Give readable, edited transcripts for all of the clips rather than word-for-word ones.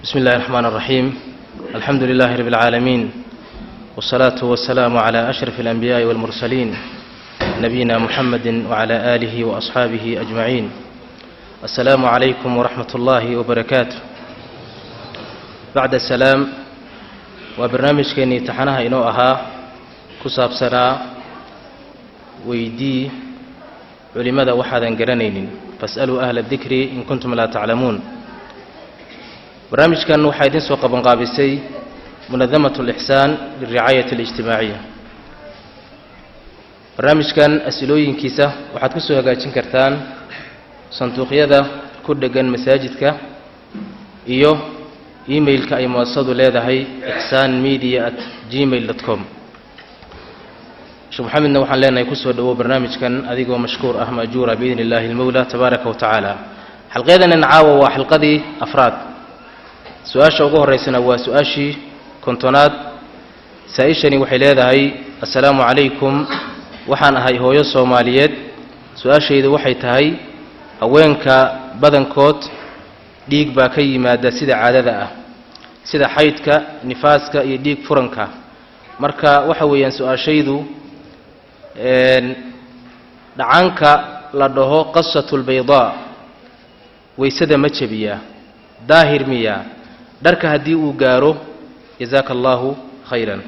بسم الله الرحمن الرحيم. الحمد لله رب العالمين، والصلاة والسلام على أشرف الأنبياء والمرسلين نبينا محمد وعلى آله وأصحابه أجمعين. السلام عليكم ورحمة الله وبركاته. بعد السلام، وبرنامج كيني تحنها إنو أها كساب سرا ويدي ولماذا وحدا قرنين فاسألوا أهل الذكر إن كنتم لا تعلمون. برنامج كان وحيدين سوق بنقابسي منظمة الإحسان للرعاية الاجتماعية. برنامج كان أسئلوين كيسة وحد كسو هجاجين كرتان صندوق يدا كردقان مساجدك إيو إيميل كأي مؤسسة لهذا هي ihsanmedia@gmail.com. شو محمد نوحان لنا يكسو دو برنامج كان أذيقو مشكور أحمد جورا بإذن الله المولى تبارك وتعالى. حلقة نعاوة وحلقة أفراد. سؤاشا ugu horeysana waa su'aashii kontonaad. saa'ishani waxay leedahay assalaamu calaykum, waxaan ahay hooyo Soomaaliyeed. su'aashaydu waxay tahay haweenka badankood dhiig baa ka yimaada sida caadada ah, sida xaydka, nifaaska iyo dhiig furanka. marka waxa weeyaan su'aashaydu dhacanka la dhaho qasatul baydaa waysada ma jabiya, daahir miya, dharka haddii uu gaaro jazaaka allahu khayran.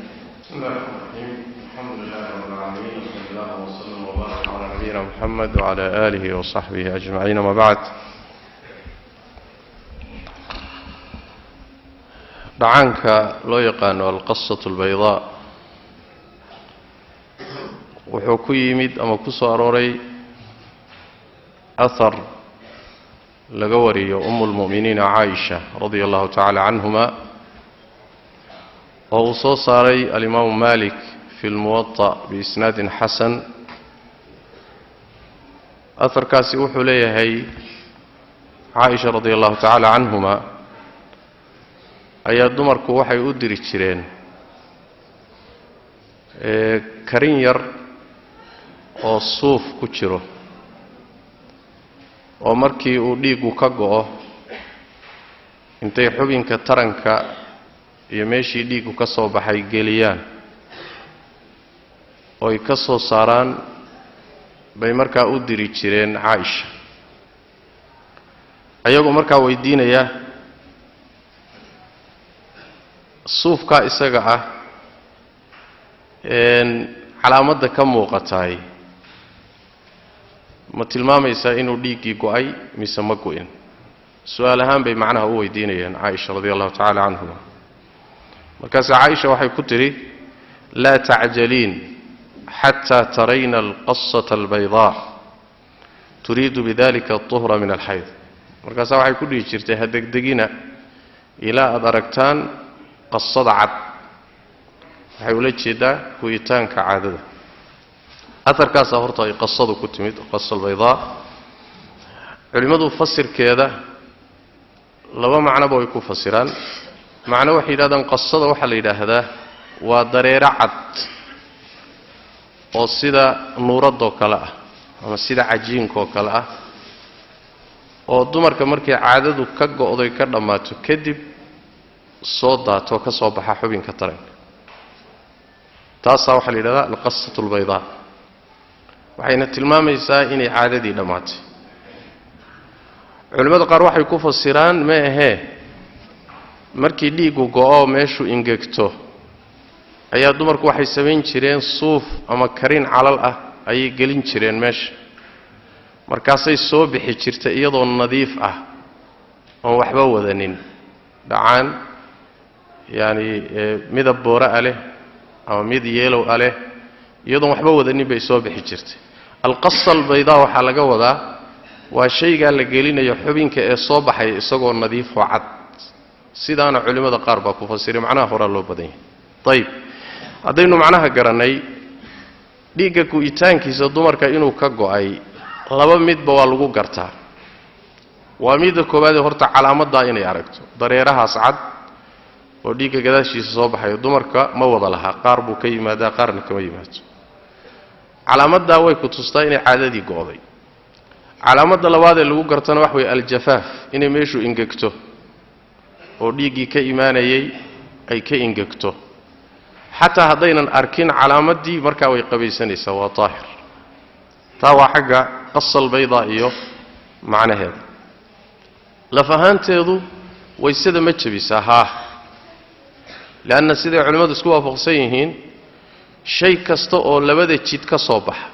محمد وعلى آله وصحبه أجمعين. ما بعد، دعانك لو يقان القصة البيضاء وحكي مد أما كساروري أثر لقوري أم المؤمنين عائشة رضي الله تعالى عنهما، وصوصاري الإمام مالك في الموطأ بإسناد حسن. أثر كاسي وحليه هي عائشة رضي الله تعالى عنهما أي دمرك وحي أدري تشرين كرينير أو صوف كتشره، oo markii uu dhiigu ka go'o intay xubinka taranka iyo meeshii dhiigu ka soo baxay geliyaan oo ay ka soo saaraan bay markaa u diri jireen Caaisha, ayagoo markaa weydiinaya suufka isaga ah calaamadda ka muuqatay ma tilmaamaysaa inuu dhiiggii go'ay mise ma go'in. su'aal ahaan bay macnaha u weydiinayeen Caaisha radiyallahu ta'ala anha. markaas Caaisha waxay ku tiri laa ta'jaliin hatta tarayna al-qassata al-baydaa turiidu bidhalika at-tuhra min al-hayd. markaas waxay ku dhigi jirtay hadegdegina ilaa aad aragtaan qassada cad. waxay ula jeedaa kuwitaanka caadada. أثر كاسا هرتا يقصدوا كتميد قص البيضاء. علماء فسر كذا لو معنى بويكو فسران معنى وحيد هذا قصده وحل إلى هذا ودرير عد وصيدا نورد وكلاء وصيدا عجين وكلاء ودمر كمركي عدد وكج وضي كرما تكذب صودا توكسوا بححبين كترين تاسع وحل إلى هذا القصة البيضاء. waxayna tilmaamaysaa inay caadadii dhamaatay. culimada qaar waxay ku fasiraan ma ahee markii dhiigu go'o meeshu ingegto ayaa dumarku waxay sameyn jireen suuf ama karin calal ah ayay gelin jireen meesha, markaasay soo bixi jirtay iyadoo nadiif ah oo waxba wadanin dhacaan yani midab boora leh ama mid yeelow leh iyadoo waxba wadanin bay soo bixi jirtay. القصة البيضاء waxaa laga wadaa waa shayga la gelinayo xubinka ee soo baxay isagoo nadiif oo cad. sidaana culimada qaar baa ku fasiray macnaha hore loo badan yahay. طيب, hadaynu macnaha garanay dhiigga ku itaankiisa dumarka inuu ka go'ay laba midba waa lagu gartaa. waa midda koobaad horta calaamadda inay aragto dareerahaas cad oo dhiigga gadaashiisa soo baxay dumarka ma wada laha, qaar buu ka yimaadaa qaarna kama yimaado. calaamadda way ku tustaa inay caadadii go'day. calaamadda labaad ee lagu gartana wax way aljafaaf inay meeshu ingegto oo dhiiggii ka imaanayay ay ka ingegto xataa haddaynan arkin calaamadii markaa way qabaysanaysaa waa daahir taa waa xagga qasal bayda iyo macnaheeda laf ahaanteedu waysada ma jabisaa haa laanna siday culimmadu isku waafaqsan yihiin shay kasta oo labada jid ka soo baxa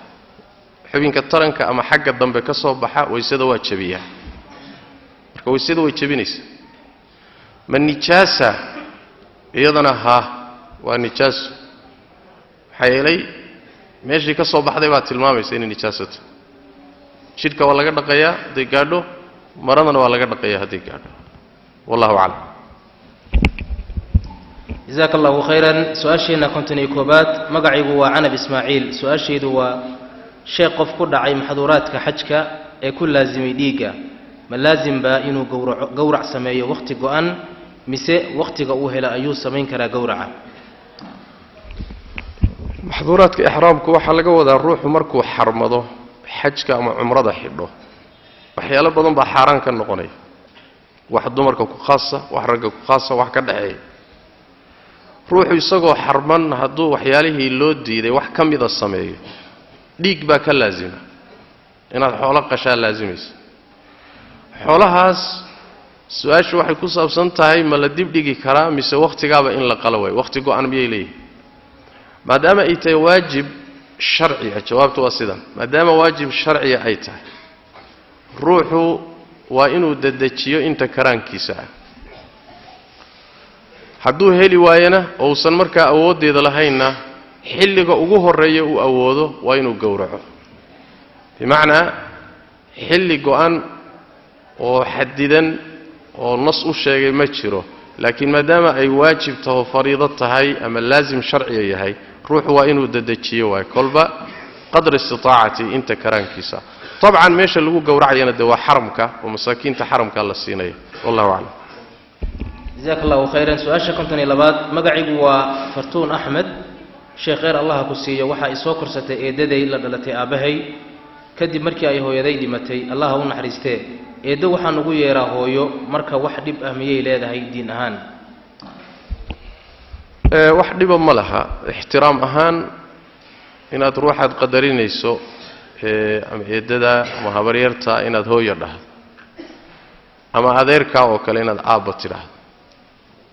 xubinka taranka ama xagga dambe ka soo baxa waysada waa jabiyaa marka waysada way jabinaysaa ma nijaasa iyadana haa waa nijaaso maxaa yeelay meeshii ka soo baxday baa tilmaamaysa inay nijaasato jidhka waa laga dhaqayaa hadday gaadho maradana waa laga dhaqayaa hadday gaadho wallahu aclam jazaaka allahu khayran su-aasheenna konton iyo koobaad magaciigu waa canab ismaaciil su-aasheedu waa sheekh qof ku dhacay maxduuraadka xajka ee ku laasimay dhiigga ma laasim baa inuu gowrac sameeyo wakhti go-an mise wakhtiga uu hela ayuu samayn karaa gowraca maxduuraadka ixraamku waxaa laga wadaa ruuxu markuu xarmado xajka ama cumrada xidho waxyaalo badan baa xaaraan ka noqonaya wax dumarka ku khaasa wax ragga ku khaasa wax ka dhaxeeya ruuxu isagoo xarman hadduu waxyaalihii loo diiday wax ka mida sameeyo dhiig baa ka laasima inaad xoolo qashaa laasimaysa xoolahaas su-aashu waxay ku saabsan tahay ma la dibdhigi karaa mise wakhtigaaba in la qalo waayo wakhti go-an miyay leeyihin maadaama ay tahay waajib sharciya jawaabtu waa sidan maadaama waajib sharciya ay tahay ruuxu waa inuu dedejiyo inta karaankiisa ah hadduu heli waayana ousan markaa awooddeeda lahaynna xilliga ugu horreeya uu awoodo waa inuu gowraco bimacnaa xilli go-an oo xadidan oo nas u sheegay ma jiro laakiin maadaama ay waajib taho fariido tahay ama laasim sharciya yahay ruuxu waa inuu dedejiyo waay kolba qadra istitaacati inta karaankiisa طبعا meesha lagu gowracayna de waa xaramka oo masaakiinta xaramka la siinay wallahu a'lam jazaak allahu khayran su-aasha konton iyo labaad magaciigu waa fartuun axmed sheekh khayr allah ku siiyo waxaa isoo korsatay eedaday la dhalatay aabbahay kadib markii ay hooyaday dhimatay allah u naxariistee eeddo waxaan ugu yeeraa hooyo marka wax dhib ah miyay leedahay diin ahaan wax dhiba ma laha ixtiraam ahaan inaad ruuxaad qadarinayso ama eedada ama habaryarta inaad hooyo dhahdo ama adeerka oo kale inaad aabba tidhaahdo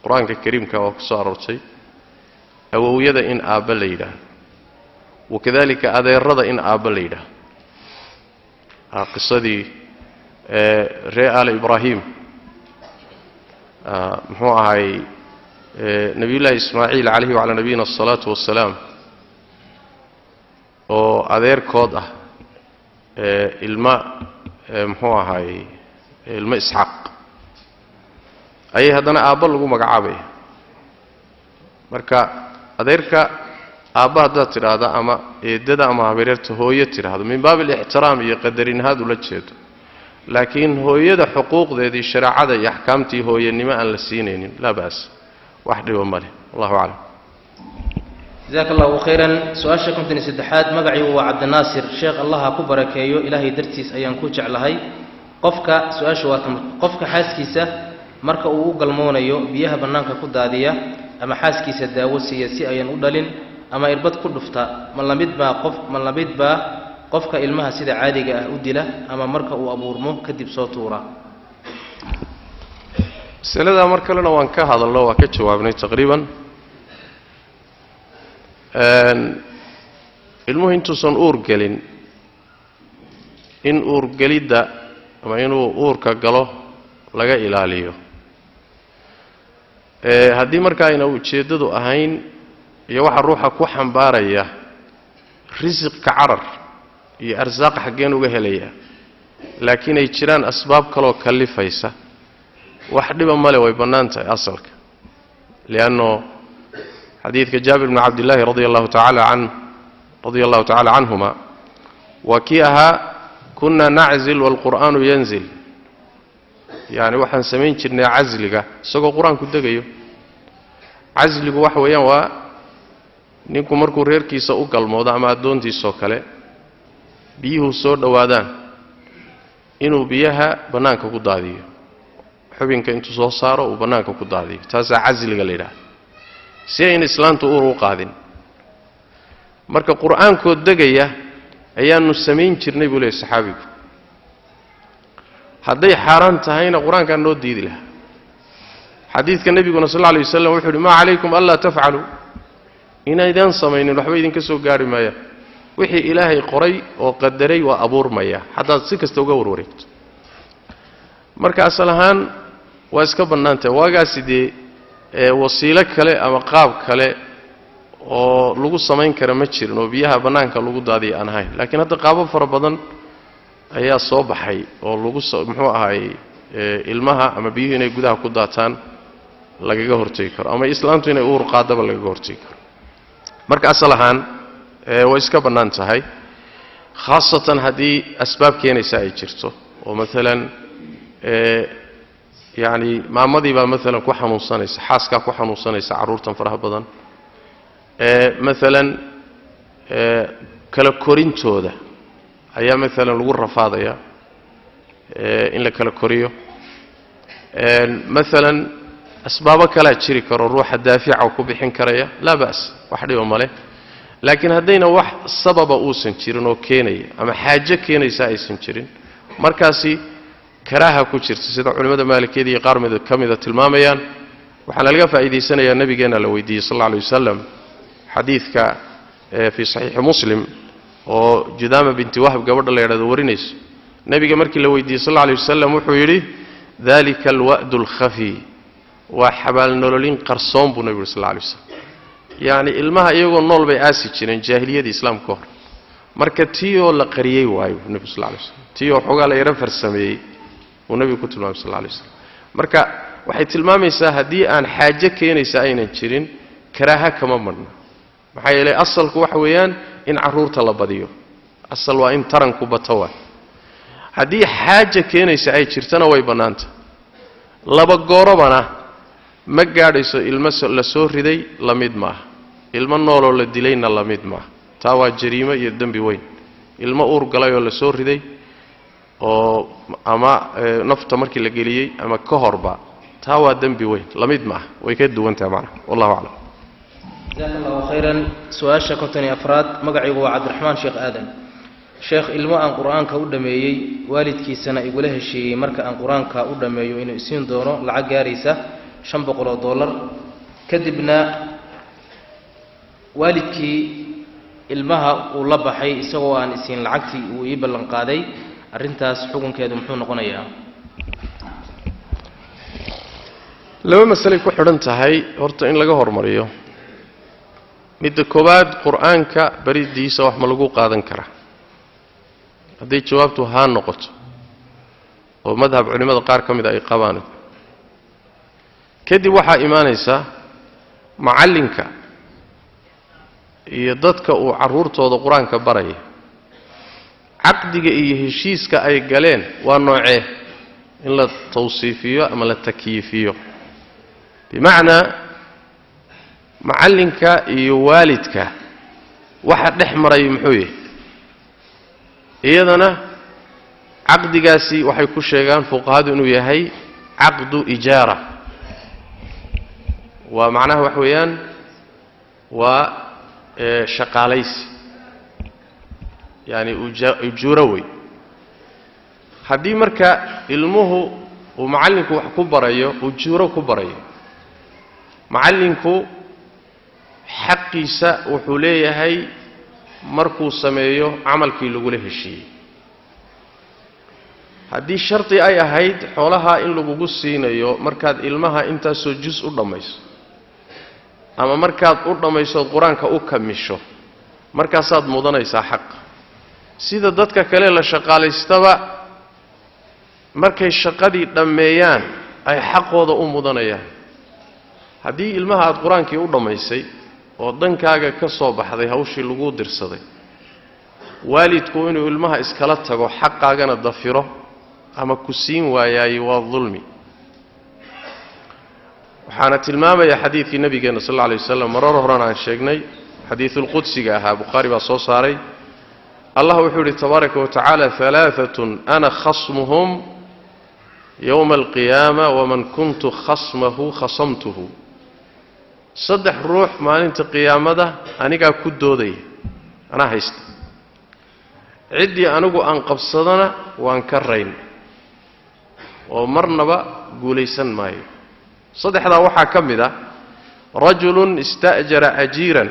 qur-aanka kariimka waa ku soo aroortay awowyada in aabba la yidhaahdo wakadalika adeerada in aabba la yidhaahdo qisadii ree aali ibraahim muxuu ahay nabiyullaahi ismaaciil calayhi wacalaa nabiyina asalaatu wassalaam oo adeerkood ah ilma muxuu ahay ilmo isxaaq ayay haddana aabba lagu magacaabaya marka adeerka aabba haddaad tidhaahda ama eedada ama habaryarta hooyo tidhaahdo min baab alixtiraam iyo qadarinahaad ula jeedo laakiin hooyada xuquuqdeedii shareecada iyo axkaamtii hooyanimo aan la siinaynin laa ba'as wax dhiba ma leh wallahu aclam jazaaka allahu khayran su-aasha konton iyo saddexaad magaciigu waa cabdinaasir sheekh allaha ku barakeeyo ilaahay dartiis ayaan ku jeclahay qofka su-aashu waa qofka xaaskiisa marka uu u galmoonayo biyaha bannaanka ku daadiya ama xaaskiisa daawo siiya si ayan u dhalin ama irbad ku dhufta ma la mid baa qofka ilmaha sida caadiga ah u dila ama marka uu abuurmo kadib soo tuura masaladaa mar kalena waan ka hadalno waa ka jawaabnay taqriiban ilmuhu intuusan uur gelin in uurgelidda ama inuu uurka galo laga ilaaliyo haddii markaa ayna ujeeddadu ahayn iyo waxa ruuxa ku xambaaraya risiqka carar iyo arsaaq xaggeen uga helaya laakiin ay jiraan asbaab kaloo kallifaysa wax dhiba male way bannaan tahay asalka lianno xadiidka jaabir bni cabdillaahi radia allahu tacaala canhuma waa kii ahaa kunna naczil waalqur'aanu yanzil yani waxaan samayn jirnay casliga isagoo qur-aanku degayo casligu waxa weeyaan waa ninku markuu reerkiisa u galmoodo ama addoontiisoo kale biyuhu soo dhowaadaan inuu biyaha bannaanka ku daadiyo xubinka intuu soo saaro uu bannaanka ku daadiyo taasaa casliga la yidhaahdo si ayna islaantu uur u qaadin marka qur'aankoo degaya ayaannu samayn jirnay buu leeyahy saxaabigu hadday xaaraan tahayna qur-aankaan noo diidi lahaa xadiidka nebiguna sal alla alay wasalam wuxuu uhi maa calaykum anlaa tafcaluu inaydaan samaynin waxba idinka soo gaari maayaan wixii ilaahay qoray oo qadaray waa abuurmaya haddaad si kasta uga warwareegto marka asal ahaan waa iska bannaantahay waagaasi dee wasiilo kale ama qaab kale oo lagu samayn kara ma jirin oo biyaha bannaanka lagu daadiya aan ahayn laakiin hadda qaabo fara badan ayaa soo baxay oo lagu muxuu ahaay ilmaha ama biyuhu inay gudaha ku daataan lagaga hortegi karo ama islaantu inay uur qaadaba lagaga hortegi karo marka asal ahaan way iska bannaan tahay khaasatan haddii asbaab keenaysa ay jirto oo maalan yacni maamadii baa maalan ku xanuunsanaysa xaaskaa ku xanuunsanaysa carruurtan faraha badan maalan kala korintooda ayaa maalan lagu rafaadaya in la kala koriyo maalan asbaabo kalaa jiri karo ruuxa daafica ku bixin karaya laa ba'as wax dhibo male laakiin haddayna wax sababa uusan jirin oo keenaya ama xaajo keenaysa aysan jirin markaasi karaaha ku jirta sida culimmada maalikiyada iyo qaar ka mida tilmaamayaan waxaana laga faa'iidaysanayaa nabigeenna la weydiiyey sal alla alay wasalam xadiidka fii saxiixi muslim oo judaama binti wahb gabadha la yidhahdo warinayso nebiga markii la weydiiyey sal alla alay wasalam wuxuu yidhi dalika alwa'du alkhafi waa xabaalnololin qarsoon buu nebigu yidhi sal alla alay wasalam yacni ilmaha iyagoo nool bay aasi jireen jaahiliyadii islaamka ka hor marka tiyoo la qariyey waayo nebigu sal alla alay wasalam tiyoo xoogaa la yaro farsameeyey uu nebigu ku tilmaamay sal alla alay wasalam marka waxay tilmaamaysaa haddii aan xaajo keenaysa aynan jirin karaaha kama marhna maxaa yeelay asalku waxa weeyaan in carruurta la badiyo asal waa in taranku bato waa haddii xaaja keenaysa ay jirtana way bannaanta laba goorobana ma gaadhayso ilmo la soo riday la mid maaha ilmo nooloo la dilayna la mid maaha taa waa jariimo iyo dembi weyn ilmo uur galayoo la soo riday oo ama nafta markii la geliyey ama ka horba taa waa dembi weyn la mid maaha way ka duwantaha macnaha wallahu aclam jazaaka allahu khayran su-aasha konton iyo afraad magacaygu waa cabdiraxmaan sheekh aadan sheekh ilmo aan qur-aanka u dhammeeyey waalidkiisana igula heshiiyey marka aan qur-aanka u dhammeeyo inuu isiin doono lacag gaaraysa $500 kadibna waalidkii ilmaha uu la baxay isagoo aan isiin lacagtii uu ii ballan qaaday arrintaas xukunkeedu muxuu noqonayaa laba masalay ku xidhan tahay horta in laga hormariyo midda koowaad qur-aanka baridiisa wax ma lagu qaadan karaa hadday jawaabtu haa noqoto oo madhab culimmada qaar ka mida ay qabaan kadib waxaa imaanaysa macallinka iyo dadka uu carruurtooda qur-aanka baraya caqdiga iyo heshiiska ay galeen waa noocee in la tawsiifiyo ama la takyiifiyo bimacnaa macallinka iyo waalidka waxa dhex maray muxuu yahay iyadana caqdigaasi waxay ku sheegaan fuqahadu inuu yahay caqdu ijaara waa macnaha wax weeyaan waa shaqaalaysi yani ujuuro wey haddii marka ilmuhu uu macallinku wax ku barayo ujuuro ku barayo macallinku xaqiisa wuxuu leeyahay markuu sameeyo camalkii lagula heshiiyey haddii shardi ay ahayd xoolaha in lagugu siinayo markaad ilmaha intaasoo jus u dhammayso ama markaad u dhammaysood qur-aanka u kamisho markaasaad mudanaysaa xaq sida dadka kale la shaqaalaystaba markay shaqadii dhammeeyaan ay xaqooda u mudanayaan haddii ilmaha aad qur-aankii u dhammaysay oo dankaaga ka soo baxday hawshii laguu dirsaday waalidku inuu ilmaha iskala tago xaqaagana dafiro ama ku siin waayaaye waa dulmi waxaana tilmaamaya xadiidkii nabigeenna sal alla alay wasalam marar horena aan sheegnay xadiisulqudsiga ahaa bukhaari baa soo saaray allah wuxuu yidhi tabaaraka wa tacaala alaaatun ana khasmuhum يوم القيامة ومن كنت خصمه خصمته صدح روح ما أنت قيامة أنيقا كدودي أنا هيست عدي أنقو أنقب صدنا وأنكرين ومرنبا قوليسان ماي صدح ذا وحا كمدا رجل استأجر أجيرا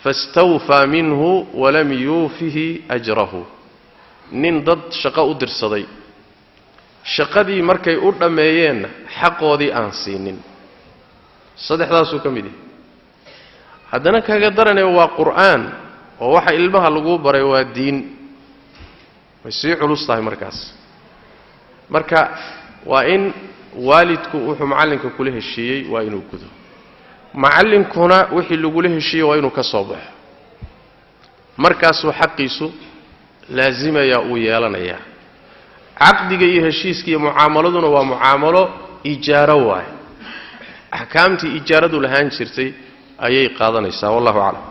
فاستوفى منه ولم يوفه أجره نين ضد شقاء درصدي شقدي markay u dhameeyeen xaqoodii aan siinin saddexdaas uu kamid hadana kaga daranay waa quraan oo waxa ilmaha lagu baray waa diin way sii culus tahay marka waa in waalidku wuxuu macallinka kula heshiiyay waa inuu gudo macallinkuna wixii lagu heshiiyay waa inuu ka soo baxo markaas uu xaqiisu laazimaya uu yeelanaya عقدك يهشيسك معاملتنا ومعاملة إجارة واي أحكامتي إجارة لهان شرتي أي قاضي نساء والله أعلم.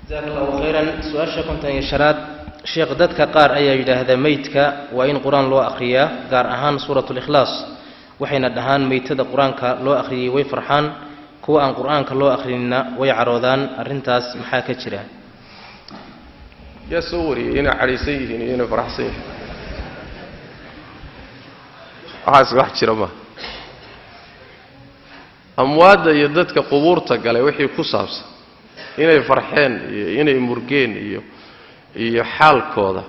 جزاك الله خيرا. سؤال شكم تاني شراد شيخ دتك قار أي جده هذا ميتك وإن قرآن لو أخريا قار أهان سورة الإخلاص وحين الدهان ميت هذا قرآن كلو أخري ويفرحان كوا أن قرآن كلو أخرينا ويعرضان الرنتاس محاكة شرا. يا سوري هنا عريسيه هنا فرحسيه. waxaas wax jira ma amwaada iyo dadka qubuurta galay wixii ku saabsan inay farxeen iyo inay murgeen iyo xaalkooda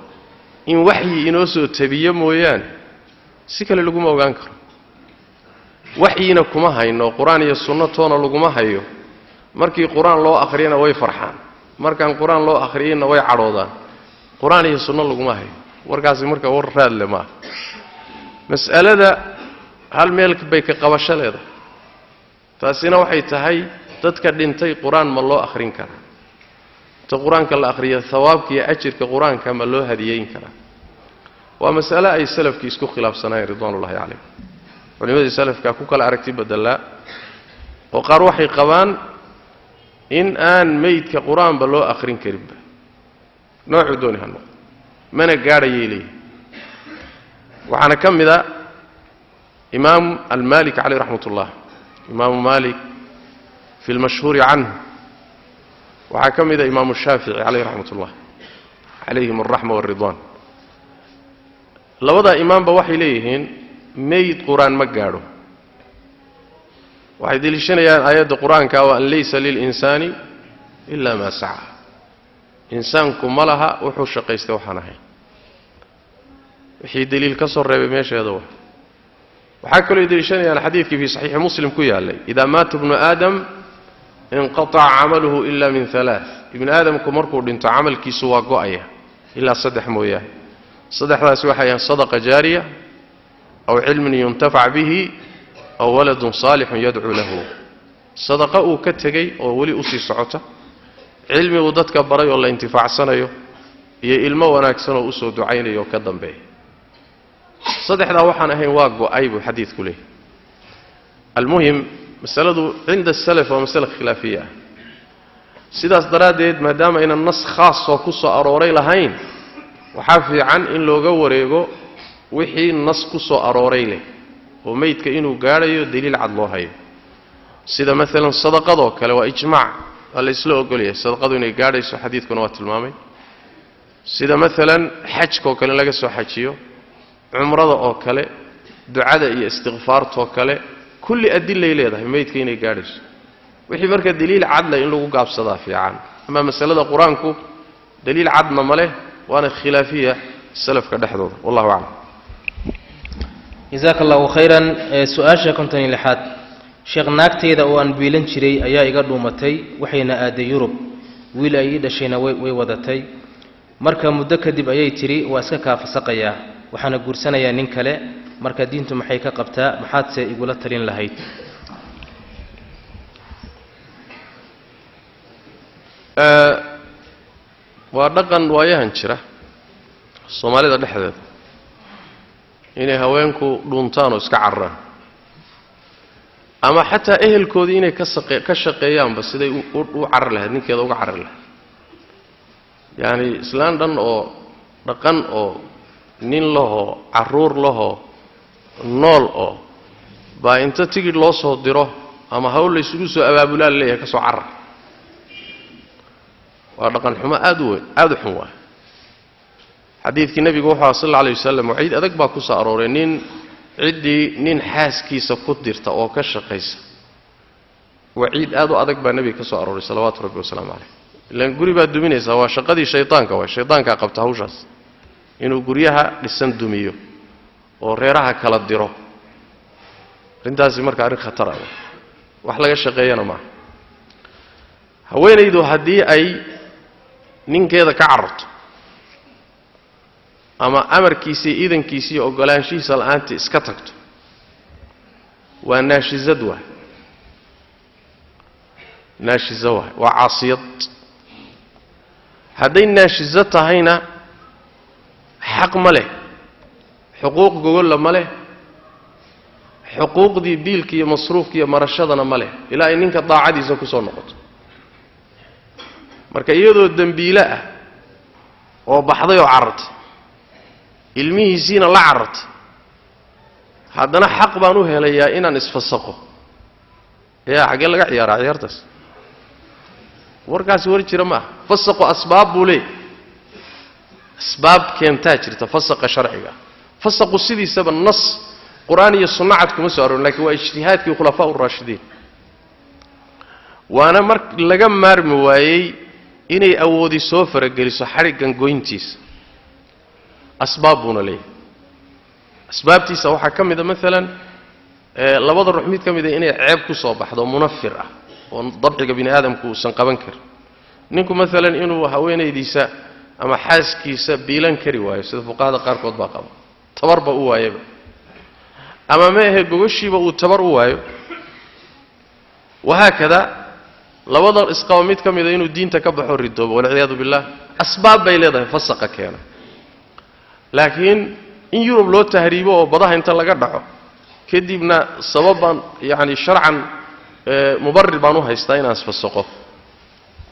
in waxyi inoo soo tabiyo mooyaan si kale lagu ogaan karo waxyina kuma hayno quraan iyo sunno toona lagu hayo markii quraan loo akhriyana way farxaan markaan quraan loo akhriyana way caroodaan quraan iyo sunno lagu hayo warkaasi marka war raad leh مسألة هل ملك بيك قبشة لذا فاسنا وحي تهي تذكر دينتي قرآن ما الله أخرين كنا تقرآن كلا أخرية ثوابك يا أجر كقرآن كما الله هديين كنا ومسألة أي سلف كيسكو خلاف سناي رضوان الله عليه ولماذا سلف كاكوك العركتي بدلا وقال وحي قبان إن آن ميت كقرآن بالله أخرين كريب نوع دوني هنو من قاعد يلي وحنا كم ذا إمام المالك عليه رحمة الله إمام مالك في المشهور عنه وحكم ذا إمام الشافعي عليه رحمة الله عليهم الرحمة والرضوان لو ذا إمام بوحي ليهن ميت قرآن مقاره وحيد لشنا آيات القرآن كأن ليس للإنسان إلا ما سعى إنسانكم ملها وحوش قيستوحناه وحي دليل كسر ربي ماشي هذا وحكى له يدريشان على حديث في صحيح مسلم كيالي إذا مات ابن آدم انقطع عمله إلا من ثلاث ابن آدم كمركو انت عمل كي سوا قاية إلا صدح موياه صدح ذا سوى صدقة جارية أو علم ينتفع به أو ولد صالح يدعو له صدقة كتجي أو ولي أسي سعته علمي وضدك بري ولا انتفاع سنة يا إلما وناكسنا أسو دعيني وكذا به صدح ذا وحنا هي واقو أيب حديث كله المهم مسألة عند السلف ومسألة خلافية سيداس دراديد ما دام إن النص خاص وقصة أروري لهين وحافي عن إن لو جوريجو وحي النص قصة أروري له وميت كإنه قاري دليل على الله هاي سيدا مثلا صدقة ذوك لو إجماع الإسلام يقول يه صدقة ذو نيجاري سو حديث كنوات المامي سيدا مثلا حج كوكلن لقى سو حجيو عمره أو كله دعاء استغفار توكله كل أدلة إليه ميت كيني قارش وحي مرك دليل عدل إن لو قاب صدافي عن أما مسألة القرآن كو دليل عدل ماله وأنا خلافية السلف كدحضر والله أعلم. جزاك الله خيرا. سؤال شكنتني لحد شيخ ناكتي إذا وأن بيلن شري أيا يقدروا متي وحين آدي يوروب ويلا يدا شينا ويودتي مركا مدكدب أيا تري وأسكا فسقيا وحنا قرسنا يا ننكله مركا دينتم محيكا قبتا محادثة يقول ترين لهيت. ودقن وايهن شرا الصومالي ده لحدث إني هواينكو دونتانو اسكعران أما حتى أهل كوديني كشقيان بس ده وعر له نين كده وعر له يعني إسلام دن أو دقن أو نين له عرور له nool oo baa inta tigidh loo soo diro ama hawl la isugu soo abaabulaan leeyahay ka soo carar waa dhaqan xumo aad u weyn aad u xun waa xadiidkii nabiga wuxuu sallallahu alayhi wasallam wacid adag baa ku soo arooray nin xaaskiisa ku dirta oo ka shaqeysa wacid aad u adag baa nabiga ka soo arooray salawaatu rabbi wasalaamu alayhi ilaan guri baa duminaysa waa shaqadii shaytaanka waa shaytaanka qabta hawshaas inuu guryaha dhisan dumiyo oo reeraha kala diro intaasi marka arrin khatar ah wax laga shaqeeyana ma haweenaydu haddii ay ninkeeda ka cararto ama amarkiisa iidankiisa iyo ogolaanshihiisa la'aanta iska tagto waa naashizad waa caasiyad hadday naashizad tahayna xaq ma leh xuquuq gogolla ma leh xuquuqdii biilka iyo masruufka iyo marashadana ma leh ilaa ay ninka daacadiisa ku soo noqoto marka iyadoo dembiile ah oo baxday oo carartay ilmihiisiina la carartay haddana xaq baan u helayaa inaan isfasaqo xaggee laga ciyaaraa ciyaartaas warkaasi war jira ma aha fasaqo asbaab buu leeyahy asbaab keentaa jirta fasaqa sharciga fasaqu sidiisaba nas qur'aan iyo sunno cad kuma soo aroorin laakiin waa ijtihaadkii khulafaa uraashidiin waana mar laga maarmi waayey inay awoodi soo farageliso xadhiggan goyntiisa asbaab buuna leeyahay asbaabtiisa waxaa ka mida maalan labada ruux mid ka mida inay ceeb ku soo baxdo munafir ah oo dabciga bini aadamku uusan qaban karin ninku maalan inuu haweenaydiisa ama xaaskiisa biilan kari waayo sida fuqahada qaarkood baa qaba tabarba u waayaba ama ma ahe gogoshiiba uu tabar u waayo wahaakada labada isqaba mid ka mida inuu diinta ka baxo ridoobo walciyaadu billah asbaab bay leedahay fasaqa keena laakiin in yurub loo tahriibo oo badaha inta laga dhaco kadibna sababan yani sharcan mubarir baan u haystaa inaan isfasaqo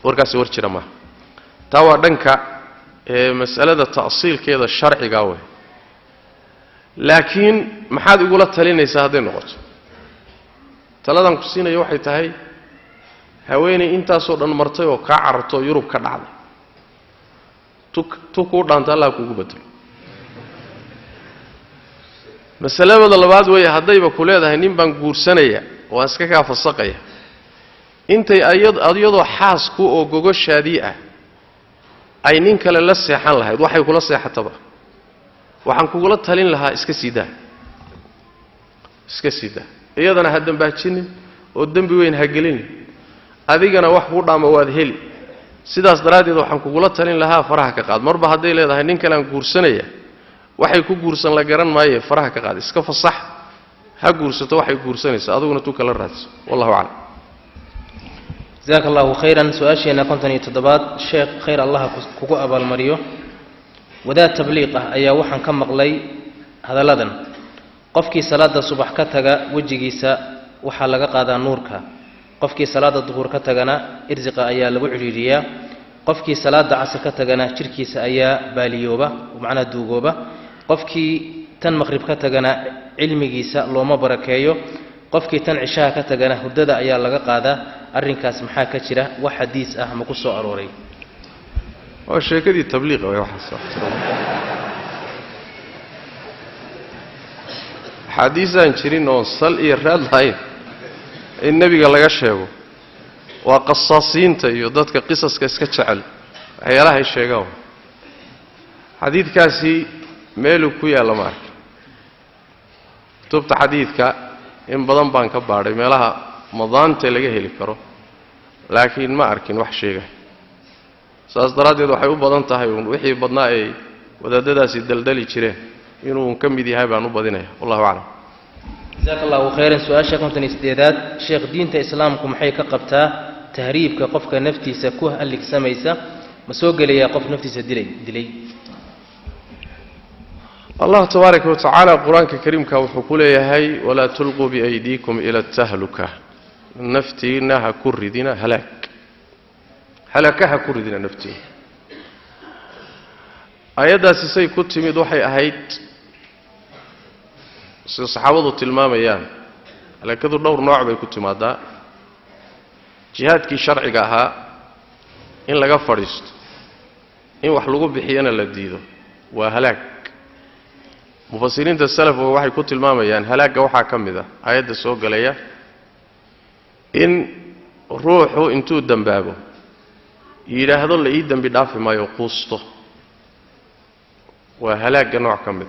warkaasi war jira maaha taa waa dhanka mas'alada ta'siilkeeda sharciga wey laakiin maxaad igula talinaysaa hadday noqoto taladan ku siinayo waxay tahay haweeney intaasoo dhan martay oo kaa cararto yurub ka dhacday tu kuu dhaanta allah kuugu bedelo masalada labaad weeye haddayba ku leedahay nin baan guursanaya oo aan iska kaa fasaqaya intay iyadoo xaasku oo gogoshaadii ah ay nin kale la seexan lahayd waxay kula seexataba waxaan kugula talin lahaa iska sii daa iyadana ha dambaajinin oo dembi weyn ha gelinin adigana wax kuu dhaama waad heli sidaas daraaddeed waxaan kugula talin lahaa faraha ka qaad marba hadday leedahay nin kale aan guursanaya waxay ku guursan la garan maaye faraha ka qaad iska fasax ha guursato waxay guursanaysaa adiguna tu kala raadso wallahu aclam jazaaka allahu khayran su-aasheena 57 sheekh khayr allah kugu abaalmariyo wadaad tabliiq ah ayaa waxaan ka maqlay hadalladan qofkii salaada subax ka taga wejigiisa waxaa laga qaadaa nuurka qofkii salaada duhur ka tagana irsiqa ayaa lagu ciriiriyaa qofkii salaada casr ka tagana jirkiisa ayaa baaliyooba macnaa duugooba qofkii tan maqrib ka tagana cilmigiisa looma barakeeyo qofkii tan cishaha ka tagana hurdada ayaa laga qaadaa arrinkaas maxaa ka jira wax xadiis ah ma ku soo arooray waa sheekadii tabliiqa way waxaas xadiisaan jirin oo sal iyo raad lahayn in nebiga laga sheego waa qasaasiinta iyo dadka qisaska iska jecel waxyaalahay sheegaan xadiidkaasi meeluu ku yaalla ma arkin kutubta xadiidka in badan baan ka baadhay meelaha madaanta laga heli karo laakiin ma arkin wax sheegay saas daraaddeed waxay u badan tahay wixii badnaa ay wadaadadaasi daldali jireen inuu ka mid yahay baan u badinaya wallahu aclam jazaaka allahu khayran su-aasha 58aad sheekh diinta islaamku maxay ka qabtaa tahriibka qofka naftiisa ku haligsamaysa ma soo gelayaa qof naftiisa dilay allah tabaaraka wa tacaala qur-aanka kariimka wuxuu ku leeyahay walaa tulquu biaydiikum ila atahluka naftiina ha ku ridina halaka ha ku ridina naftiina ayaddaasi say ku timid waxay ahayd sida saxaabadu tilmaamayaan halakadu dhowr nooc bay ku timaadaa jihaadkii sharciga ahaa in laga fadhiisto in wax lagu bixiyana la diido waa halaag mufasiriinta salafku waxay ku tilmaamayaan halaaga waxaa ka mid ah aayadda soo galaya in ruuxu intuu dambaabo yidhaahdo la ii dambi dhaafi maayo quusto waa halaaga nooc ka mid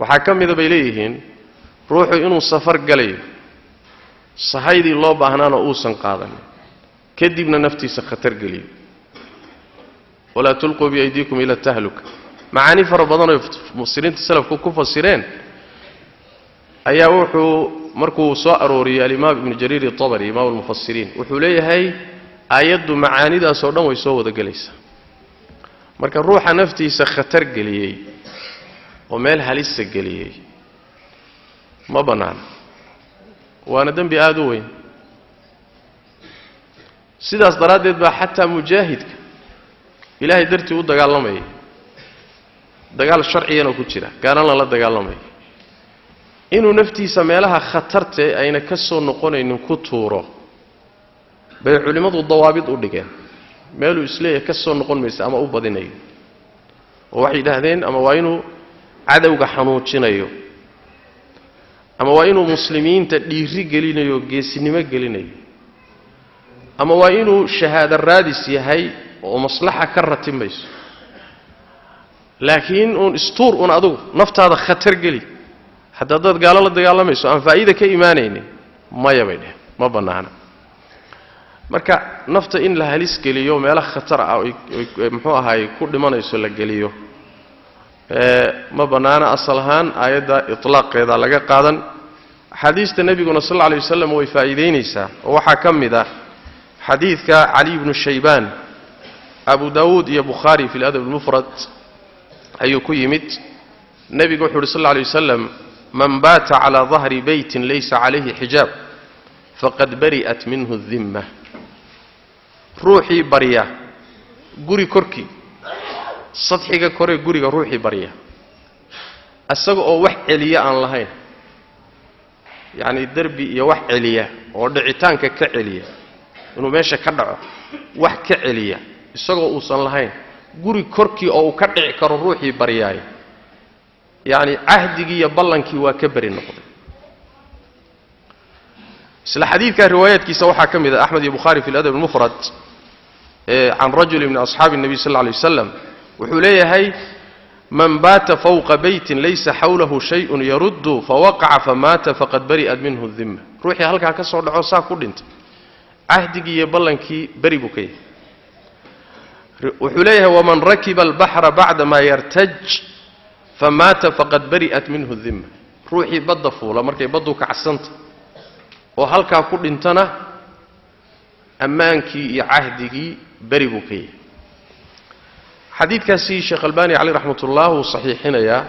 waxaa ka mida bay leeyihiin ruuxu inuu safar galayo sahaydii loo baahnaana uusan qaadanin kadibna naftiisa khatar geliyo walaa tulquu biaydiikum ila tahluka macaani fara badan oo mufasiriinta salafku ku fasireen ayaa wuxuu markuu soo arooriyey alimaam ibnu jariir الطabari imaam almufasiriin wuxuu leeyahay aayaddu macaanidaas oo dhan way soo wada gelaysaa marka ruuxa naftiisa khatar geliyey oo meel halisa geliyey ma bannaan waana dembi aad u weyn sidaas daraaddeed baa xataa mujaahidka ilaahay dartii u dagaalamayay dagaal sharciyana ku jira gaaran lala dagaalamay inuu naftiisa meelaha khatarta ayna ka soo noqonaynin ku tuuro bay culimadu dawaabid u dhigeen meeluu isleeyahay ka soo noqon maysa ama u badinayo oo waxay yidhaahdeen ama waa inuu cadowga xanuujinayo ama waa inuu muslimiinta dhiiri gelinayo geesinimo gelinayo ama waa inuu shahaado raadis yahay oo maslaxa ka ratimayso laakiin uun istuur un adugu naftaada khatar geli haddii dad gaalo la dagaalamayso aan faa'iido ka imaanaynin maya bay dheh ma bannaana marka nafta in la halis geliyo meelaha khatar ah muxuu ahaay ku dhimanayso la geliyo ma bannaana asal ahaan aayadda itlaaqeeda laga qaadan xadiista nebiguna sal alla alay wasalam way faa'iidaynaysaa oo waxaa ka mid ah xadiidka cali ibnu shaybaan abu daawuud iyo bukhaari fi ladab almufrad ayuu ku yimid nebigu wuxu uhi sal alla alay wasalam man baata calaa dahri beytin laysa calayhi xijaab faqad bari'at minhu dimma ruuxii barya guri korkii sadxiga koree guriga ruuxii barya isaga oo wax celiya aan lahayn yacni derbi iyo wax celiya oo dhicitaanka ka celiya inuu meesha ka dhaco wax ka celiya isagoo uusan lahayn guri korkii oo uu ka dhici karo ruuxii baryaay yacni cahdigii iyo ballankii waa ka beri noqday isla xadiidka riwaayaadkiisa waxaa ka mid ah axmed iyo bukhaari fi ladab almufrad can rajuli min asxaabi الnabiy sal lla alay wasalam wuxuu leeyahay man baata fawqa beytin laysa xawlahu shayءun yaruddu fawaqaca famaata faqad bari'at minhu dimma ruuxii halkaa ka soo dhaco saa ku dhintay cahdigii iyo ballankii beri buu ka yahay wuxuu leeyahay waman rakiba albaxra bacda maa yartaj famaata faqad bari'at minhu dimma ruuxii badda fuula markay baddu kacsanta oo halkaa ku dhintana ammaankii iyo cahdigii beri buu ka yahay xadiidkaasi sheekh albani caleyh raxmat ullah wuu saxiixinayaa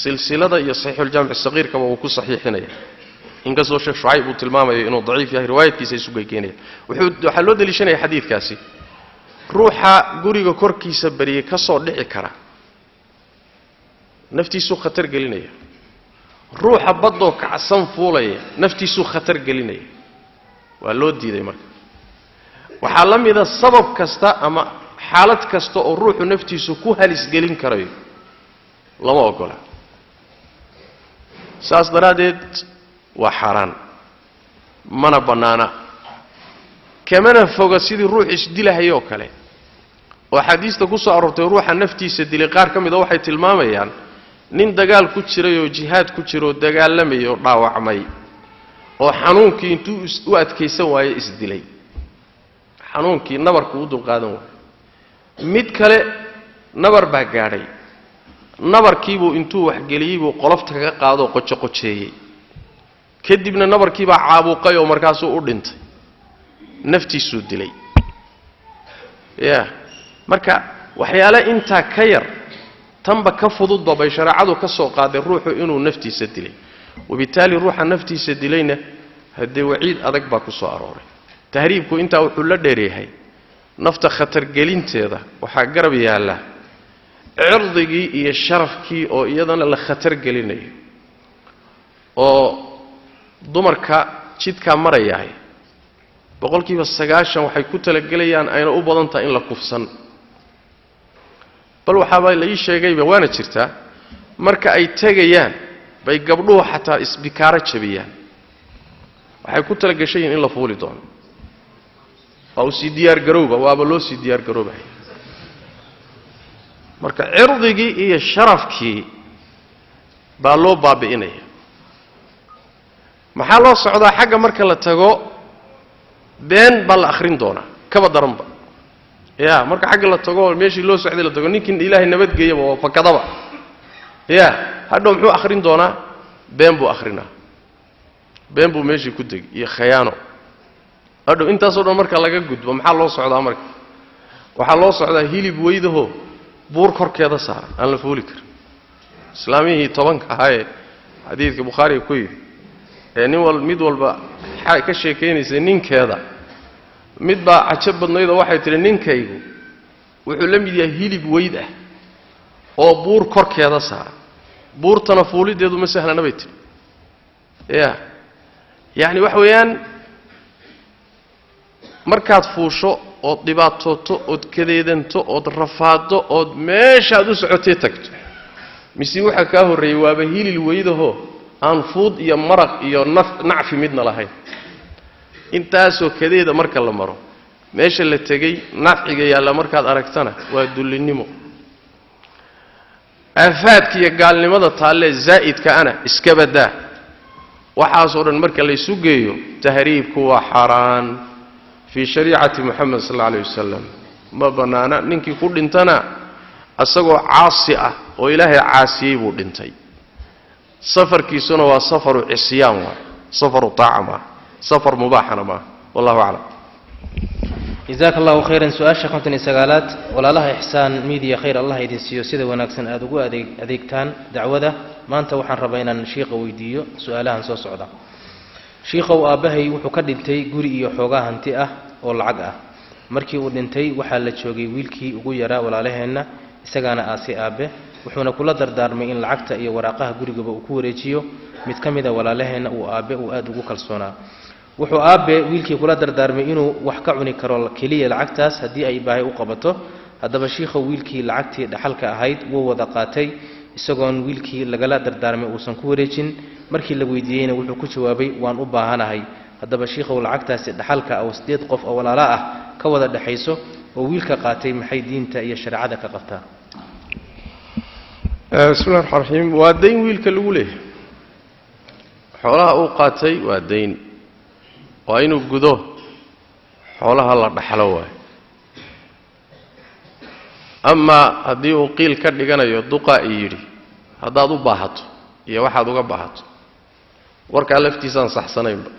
silsilada iyo saxiixuljaamic sagiirkaba wuu ku saxiixinaya inkastoo sheekh shucayb uu tilmaamayo inuu daciif yahay riwaayadkiisa isu geykeenaya waxaa loo deliishanaya xadiidkaasi ruuxa guriga korkiisa bariyey ka soo dhici kara naftiisuu khatar gelinaya ruuxa baddoo kacsan fuulaya naftiisuu khatar gelinaya waa loo diiday marka waxaa la mida sabab kasta ama xaalad kasta oo ruuxu naftiisu ku halisgelin karayo lama ogola saas daraaddeed waa xaaraan mana bannaana kamana foga sidii ruux isdilahayoo kale oo axaadiista ku soo aroortay ruuxa naftiisa dilay qaar ka mida waxay tilmaamayaan nin dagaal ku jiray oo jihaad ku jira oo dagaalamayay oo dhaawacmay oo xanuunkii intuu u adkaysan waaye isdilay xanuunkii nabarku u dulqaadan waaye mid kale nabar baa gaadhay nabarkiibuu intuu waxgeliyey buu qolofta kaga qaadoo qojoqojeeyey kadibna nabarkiibaa caabuqay oo markaasuu u dhintay naftiisuu dilay ya marka waxyaale intaa ka yar tanba ka fududba bay shareecadu ka soo qaaday ruuxu inuu naftiisa dilay wabitaali ruuxa naftiisa dilayna haddee waciid adag baa ku soo arooray tahriibku intaa wuxuu la dheeryahay nafta khatargelinteeda waxaa garab yaalla cirdigii iyo sharafkii oo iyadana la khatar gelinayo oo dumarka jidka marayahay boqolkiiba 90 waxay ku talagalayaan ayna u badan tahay in la kufsan bal waxa la ii sheegayba waana jirtaa marka ay tagayaan bay gabdhuhu xataa isbikaara jabiyaan waxay ku talagashay in la fuuli doono oo si diyaar garowba waaba loo si diyaar garoobay marka cirdigii iyo sharafkii baa loo baabi'inaya maxaa loo socdaa xagga marka la tago been baa la akhrin doona kaba daranba ya marka xagga la tago meeshii loo socday la tago ninkin ilaahay nabadgeeyaba oo fakadaba ya hadhow muxuu akhrin doonaa been buu akhrinaa been buu meeshii ku deg iyo khiyaano hadhow intaasoo dhan marka laga gudbo maxaa loo socdaa marka waxaa loo socdaa hilib weydaho buur korkeeda saaran aan la fuuli karin islaamihii 10 ahaa xadiidka bukhaari ku yiri mid walba ka sheekeynaysa ninkeeda mid baa cajab badnayd oo waxay tiri ninkaygu wuxuu la mid yahay hilib weyd ah oo buur korkeeda saaran buurtana fuulideedu ma sahlana bay tiri yani wax weeyaan markaad fuusho ood dhibaatooto ood kadeedanto ood rafaado ood meeshaad u socotay tagto mise waxa ka horeeyay waaba hilil weydaho aan fuud iyo maraq iyo nacfi midna lahayn intaasoo kadeeda marka la maro meesha la tagay nafciga yaala markaad aragtana waa dullinimo afaadka iyo gaalnimada taalle zaa'idka ana iska badaa waxaasoo dhan marka la isu geeyo tahriibku waa xaraan fi shariicati muhammad sallallahu alayhi wasallam ma banaana ninkii ku dhintana asagoo caasi ah oo ilaahay caasiyay buu dhintay safarkiisuna waa safaru isyaan waa safaru taama safar mubaaxana ma wallahu a'lam جزاك الله خيرا سؤال شكرا نسجالات ولا الله إحسان ميديا خير الله يدين سياسة وناكسن أدقوا أديكتان دعوة ما أنت وحن ربينا شيخ ويديو سؤالها سو صعدا شيخ وأبهي وحكدنتي قري يحوجها هنتئة والعقة مركي ودنتي وحال شوقي ويلكي وغيرا ولا عليهن استجانا آسي أبه وحنا كل دردار من العقة إيه وراقها قري جب وكوريتيو متكمدة ولا عليهن وأبه وأدقوا كالصونا wuxuu aabe wiilkii kula dardaarmay inuu wax ka cuni karo kaliya lacagtaas hadii ay baahay u qabato hadaba sheekhu wiilkii lacagtii dhaxalka ahayd wuu wada qaatay isagoon wiilkii lagala dardaarmay uusan ku wareejin markii la weydiiyayna wuxuu ku jawaabay waan u baahanahay hadaba sheekhu lacagtaasi dhaxalka oo 8 qof oo walaala ah ka wada dhaxayso oo wiilka qaatay maxay diinta iyo shariicada ka qabtaa bismillaahir rahmaanir rahiim waa deyn wiilka lagu leeyahay xoolaha uu qaatay waa deyn waa inuu gudo xoolaha la dhaxlo waay ama hadii uu qiil ka dhiganayo duqa yiri hadaad u baahato iyo waxaad uga baahato warka laftiisaan saxsanaynba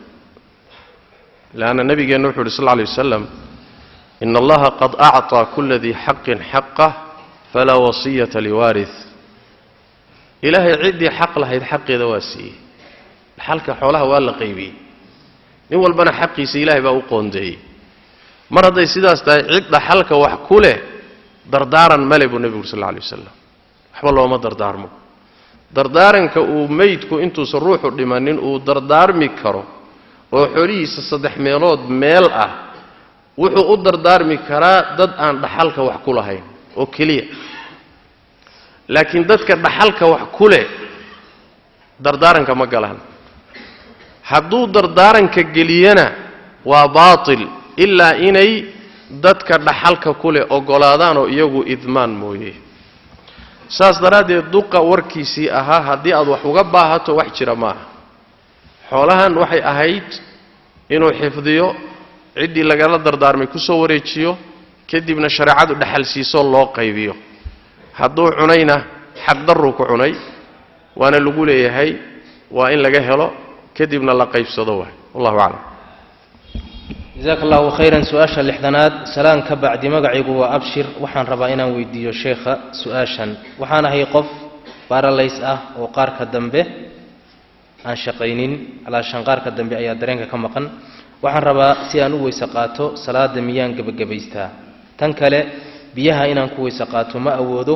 laana nabigeena wuxuu sallallahu alayhi wasallam inna allaha qad a'ta kulli dhi haqqin haqqah fala wasiyata liwarith ilaahi cidi xaq lahayd xaqeeda waasiye halka xoolaha waa la qaybiyay nin walbana xaqiisa ilaahay baa u qoondeeyay mar haday sidaas tahay cid dhaxalka wax ku leh dardaaran maleebu nabiga sallallahu alayhi wasallam waxba looma dardaarmo dardaaranka uu meydku intuu ruuxu dhimanin uu dardaarmi karo oo xoriisa 3 meelood meel ah wuxuu u dardaarmi karaa dad aan dhaxalka wax ku lahayn oo kaliya laakiin dadka dhaxalka wax ku leh dardaaranka ma galaan hadduu dardaaranka geliyana waa baatil ilaa inay dadka dhaxalka kule ogolaadaan oo iyagu idmaan mooyee saas daraadeed duqa warkiisii ahaa haddii aad wax uga baahato wax jira maaha xoolahan waxay ahayd inuu xifdiyo ciddii lagala dardaarmay ku soo wareejiyo kadibna shariicadu dhaxal siiso loo qaybiyo hadduu cunayna xaq darru ku cunay waana lagu leeyahay waa in laga helo كدبنا الله قيب صدوه والله أعلم جزاك الله خيرا سؤال اللحظنات سلام كبعد مقعي وأبشر وحان ربائنا ويديو الشيخ سؤاشا وحان هي قف بارا ليسأه وقارك الدنبه عن شقينين على شنقارك الدنبه أي درينك كمقن وحان ربا سيانو ويساقاتو صلاة ميان قبقبيستا تنكالي بيها إنان كوي ساقاتو ما أودو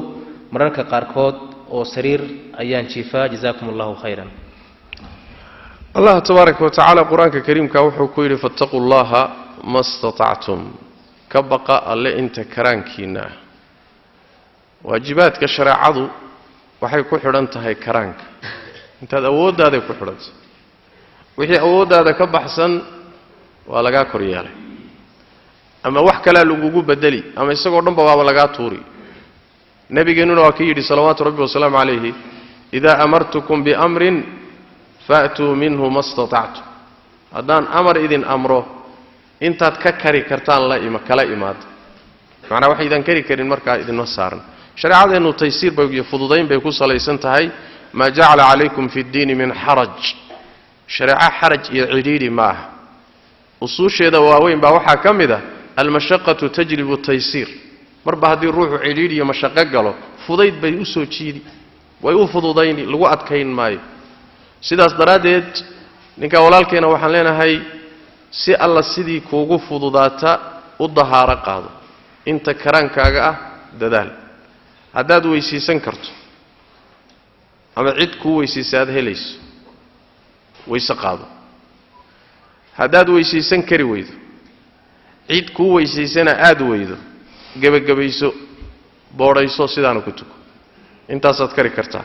مرارك قاركود أو سرير أيان شفا جزاكم الله خيرا الله تبارك وتعالى قرآن كريم كوحو كويري فاتقوا الله ما استطعتم كبقى اللي انت كرانكينا واجبات كشرع عضو waxay ku xidhan tahay karaanka intaad awooddaada ku xidhanto wixii awooddaada ka baxsan waa laga kor yeelay ama wax kale lagugu bedeli ama isagoo dhanba waa laga tuuri nabigeenuna waa ka yidhi salawaatu rabbi wasalaamu calayhi idaa amartukum biamrin fa'tuu minhu mastata'tum haddaan amar idin amro intaad ka kari kartaan kala imaada macnaa wax idin kari karin markaa idinma saaran shareecadeenu taysiir bay iyo fududayn bay ku salaysan tahay ma ja'ala alaykum fi ad-din min haraj shareeca haraj iyo cidhiidhi maaha usuusheeda waaweyn baa waxaa ka mid ah al-mashaqqatu tajlibu at-taysir marba haddii ruuxu cidhiidhi iyo mashaqo galo fudayd bay u soo jiidi way u fududayn lagu adkayn maayo sidaas daraadeed ninka walaalkeena waxaan leenahay si alla sidii kuugu fududaata u dahaaro qaado inta karaankaaga ah dadaal haddaad weysiisan karto ama cid kuu weysiisa aad helayso weyse qaado haddaad weysiisan kari weydo cid kuu weysiisana aad weydo gebagabayso boodhayso sidaana ku tuko intaasaad kari kartaa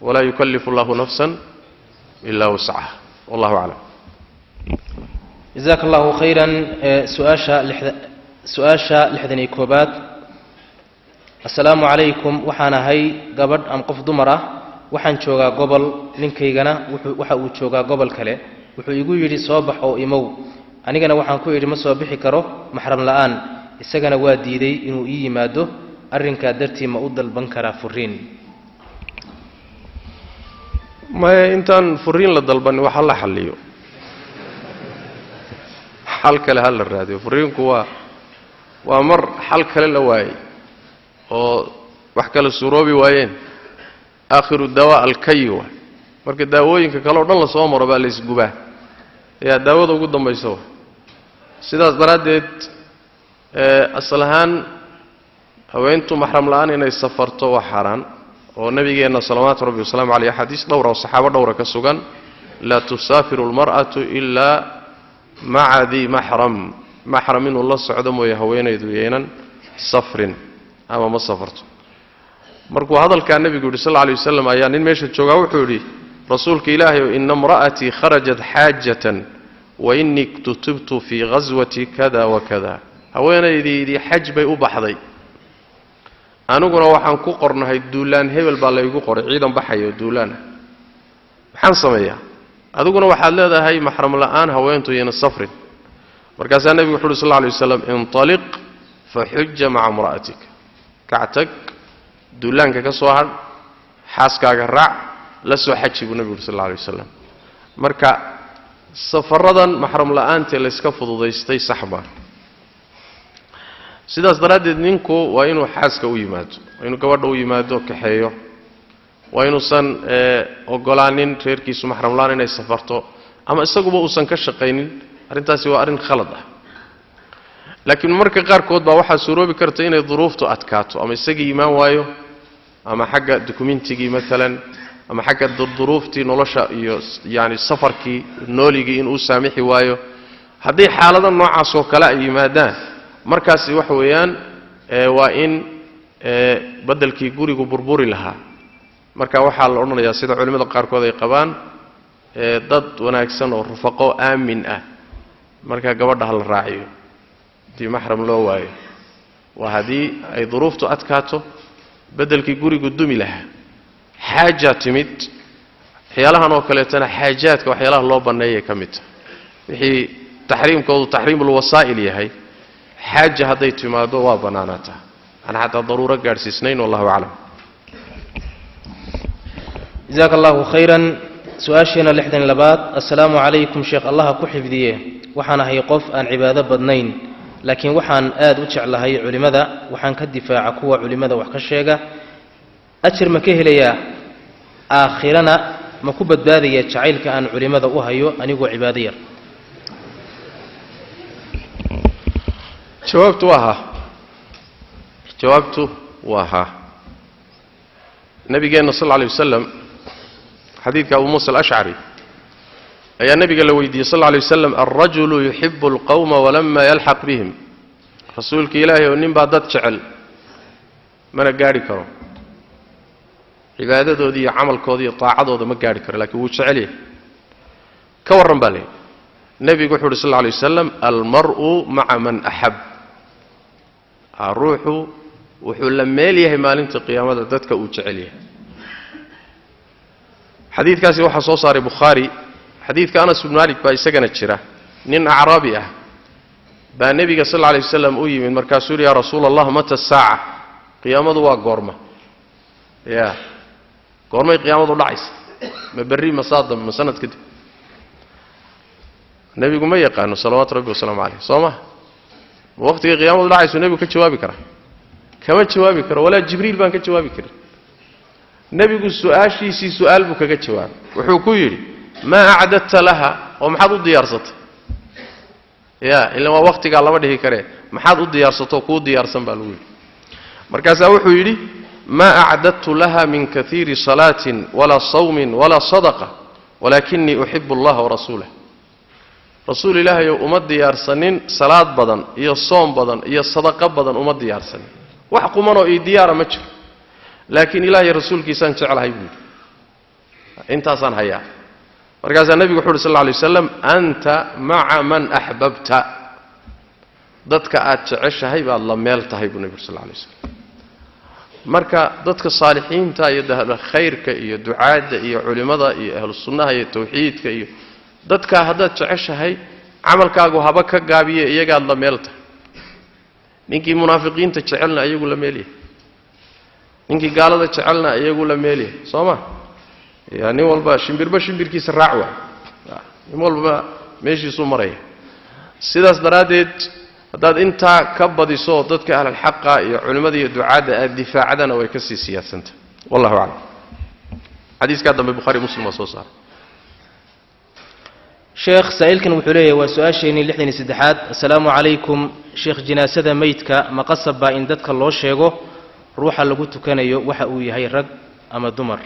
walaa yukallifu allahu nafsan ilaa wuscaha wallahu aclam jazaaka allahu khayran su-aasha lixdan iyo koobaad assalaamu calaykum waxaan ahay gabadh ama qof dumar ah waxaan joogaa gobol ninkaygana waxa uu joogaa gobol kale wuxuu igu yidhi soo bax oo imow anigana waxaan ku yidhi ma soo bixi karo maxram la'aan isagana waa diiday inuu ii yimaado arrinkaa dartii ma u dalban karaa furiin maya intaan furiin la dalban waxa la xalliyo xal kale ha la raadiyo furiinku waa mar xal kale la waayey oo wax kala suuroobi waayeen aakhiru dawaa alkayi waa marka daawooyinka kale oo dhan la soo maro baa la isgubaa ayaa daawada ugu dambaysa waa sidaas daraaddeed asal ahaan haweentu maxram la'aan inay safarto waa xaaraan oo nabigeenna salawaatu rabbi wasalaamu caleyh xadiis dhowra oo saxaabo dhowra ka sugan laa tusaafiru almar'atu ilaa maca dii maxram inuu la socdo mooye haweenaydu yaynan safrin ama ma safarto markuu hadalkaa nabigu yidhi sal alay wasalam ayaa nin meesha joogaa wuxuu yidhi rasuulka ilaahay oo ina imra'atii kharajat xaajatan wa innii kutubtu fii ghaswati kada wa kada haweenaydiidii xaj bay u baxday aniguna waxaan ku qornahay duulaan hebel baa laygu qoray ciidan baxayo duulaana maxaan sameeyaa adiguna waxaad leedahay maxram la'aan haweentu iyana safrin markaasaa nebigu wuxu uhi sal alay wasalam intaliq faxuja maca imra'atika kactag duulaanka ka soo hadh xaaskaaga raac la soo xaji buu nebigu uhi sal alay wasalam marka safaradan maxram la'aantee layska fududaystay sax maa sidaas daraaddeed ninku waa inuu xaaska u yimaado waa inuu gabadha u yimaado kaxeeyo waa inuusan ogolaanin reerkiisu maxram la'aan inay safarto ama isaguba uusan ka shaqaynin arrintaasi waa arrin khalad ah laakiin marka qaarkood baa waxaa suuroobi karta inay duruuftu adkaato ama isagii imaan waayo ama xagga dokumentigii maalan ama xagga duruuftii nolosha iyo yani safarkii nooligii inuu saamixi waayo haddii xaalada noocaas oo kale ay yimaadaan markaasi waxa weeyaan waa in beddelkii gurigu burburi lahaa marka waxaa la odhanayaa sida culimmada qaarkood ay qabaan dad wanaagsan oo rufaqo aamin ah marka gabadha ha la raaciyo haddii maxram loo waayo waa haddii ay duruuftu adkaato beddelkii gurigu dumi lahaa xaajaa timid waxyaalahan oo kaleetana xaajaadka waxyaalaha loo banneeyay ka mid tahay wixii taxriimkoodu taxriimulwasaa'il yahay xaaja hadday timaado waa bannaanaataa aan xataa daruuro gaadhsiisnayn wallahu aclam jazaaka allahu khayran su-aasheena lixdan labaad assalaamu calaykum sheekh allaha ku xifdiye waxaan ahay qof aan cibaado badnayn laakiin waxaan aad u jeclahay culimmada waxaan ka difaaca kuwa culimmada wax ka sheega ajir ma ka helayaa aakhirana ma ku badbaadaya jacaylka aan culimmada u hayo anigoo cibaado yar jawaabtu waa haa nabigeenna sal lla alay wasalam xadiidka abu muusa alashcari ayaa nabiga la weydiiyey sal alay wasalam alrajulu yuxibu alqawma walama yalxaq bihim rasuulka ilaahay oo nin baa dad jecel mana gaadhi karo cibaadadoodii iyo camalkoodii iyo taacadooda ma gaadhi karo laakiin wuu jecel yahay ka warran baa leeyahy nebigu wuxu uhi sal alay wasalam almar'u maca man axab ruuxu wuxuu la meel yahay maalinta qiyaamada dadka uu jecel yahay xadiidkaasi waxaa soo saaray bukhaari xadiidka anas ibnu malik baa isagana jira nin acraabi ah baa nebiga sal alay wasalam u yimid markaasuu yidhi yaa rasuula allah mata saaca qiyaamadu waa goorma ya goormay qiyaamadu dhacaysa ma berri ma saadam ma sanad kadib nebigu ma yaqaano salawaatu rabbi wasalaamu caleyh soo ma waqtigay qiyaamadu dhacayso nebigu ka jawaabi karaa kama jawaabi karo walaa jibriil baan ka jawaabi karin nebigu su-aashiisii su-aal buu kaga jawaabay wuxuu ku yidhi maa acdadta laha oo maxaad u diyaarsatay ya ilan waa waqtigaa lama dhihi karee maxaad u diyaarsatoo kuu diyaarsan baa lagu yidhi markaasaa wuxuu yidhi maa acdadtu laha min kaiiri salaatin walaa sawmin walaa sadaqa walaakinii uxibu allaha warasuulah rasuul ilaahayow uma diyaarsanin salaad badan iyo soom badan iyo sadaqo badan uma diyaarsanin wax qumanoo ii diyaara ma jiro laakiin ilaahay rasuulkiisaan jeclahay buu yidhi intaasaan hayaa markaasaa nebigu wuxu uhi sal lla lay wasalam anta maca man axbabta dadka aad jeceshahay baad la meel tahay buu nebigu sal lla lay wasalam marka dadka saalixiinta iyo khayrka iyo ducaadda iyo culimmada iyo ahlu sunnaha iyo tawxiidka iyo dadkaa haddaad jeceshahay camalkaagu haba ka gaabiye iyagaad la meel tahay ninkii munaafiqiinta jecelna iyagu la meel yahay ninkii gaalada jecelna iyagu la meel yahay soo ma ya nin walba shimbirba shimbirkiisa raac waay nin walba meeshiisuu maraya sidaas daraaddeed haddaad intaa ka badiso dadka ahlalxaqa iyo culimmada iyo ducaadda aad difaacdana way ka sii siyaadsanta wallahu aclam xadiiskaa dambe bukhaari muslim waa soo saaray sheekh saa'ilkan wuxuu leeyahay waa su-aasheenii 63aad assalaamu calaykum sheekh jinaasada meydka ma qasab baa in dadka loo sheego ruuxa lagu tukanayo waxa uu yahay rag ama dumar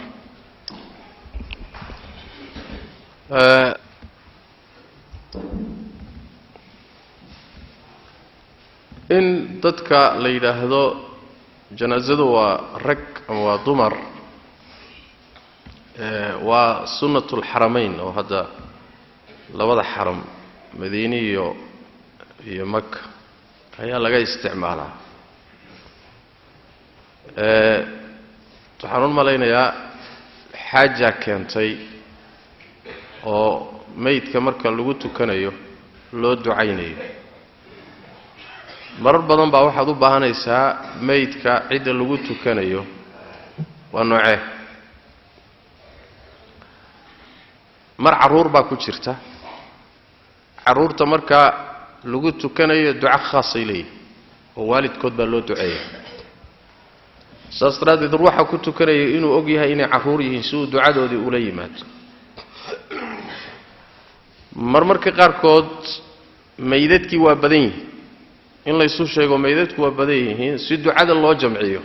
in dadka la yidhaahdo janaasadu waa rag ama waa dumar waa sunnatu lxaramayn oo hadda labada xaram madiine iyo maka ayaa laga isticmaalaa waxaan u malaynayaa xaaja keentay oo meydka marka lagu tukanayo loo ducaynayo marar badan baa waxaad u baahanaysaa meydka cidda lagu tukanayo waa noocee mar carruur baa ku jirta carruurta markaa lagu tukanayo duco khaasay leeyihi oo waalidkood baa loo duceeya saas daraaddeed ruuxa ku tukanaya inuu og yahay inay carruur yihiin si uu ducadoodii ula yimaado marmarka qaarkood meydadkii waa badan yihiin in laysu sheego meydadku waa badan yihiin si ducada loo jamciyo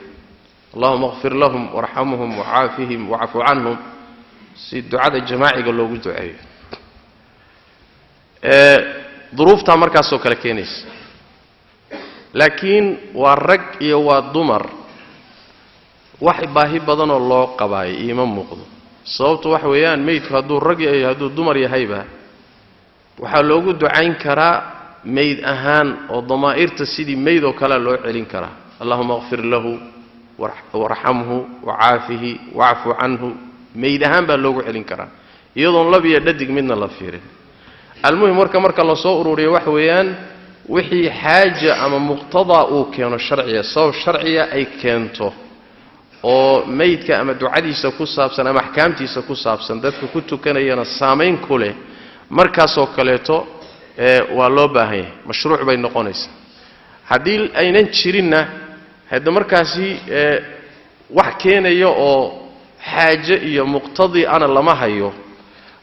allahuma kfir lahum warxamhum wacaafihim wacfu canhum si ducada jamaaciga loogu duceeyo duruuftaa markaasoo kale keenaysa laakiin waa rag iyo waa dumar wax baahi badanoo loo qabaayo iima muuqdo sababtu waxa weeyaan meydku hadduu rag yahay hadduu dumar yahayba waxaa loogu ducayn karaa meyd ahaan oo damaa'irta sidii meyd oo kalea loo celin karaa allahuma kfir lahu warxamhu wacaafihi wacfu canhu meyd ahaan baa loogu celin karaa iyadoon lab iyo dhadig midna la fiirin almuhim marka la soo ururiyo waxa weeyaan wixii xaaja ama muqtadaa uu keeno sharciya sabab sharciya ay keento oo meydka ama ducadiisa ku saabsan ama axkaamtiisa ku saabsan dadka ku tukanayana saamayn ku leh markaasoo kaleeto waa loo baahan yahay mashruuc bay noqonaysaa haddii aynan jirinna hadda markaasi wax keenaya oo xaaje iyo muqtadi ana lama hayo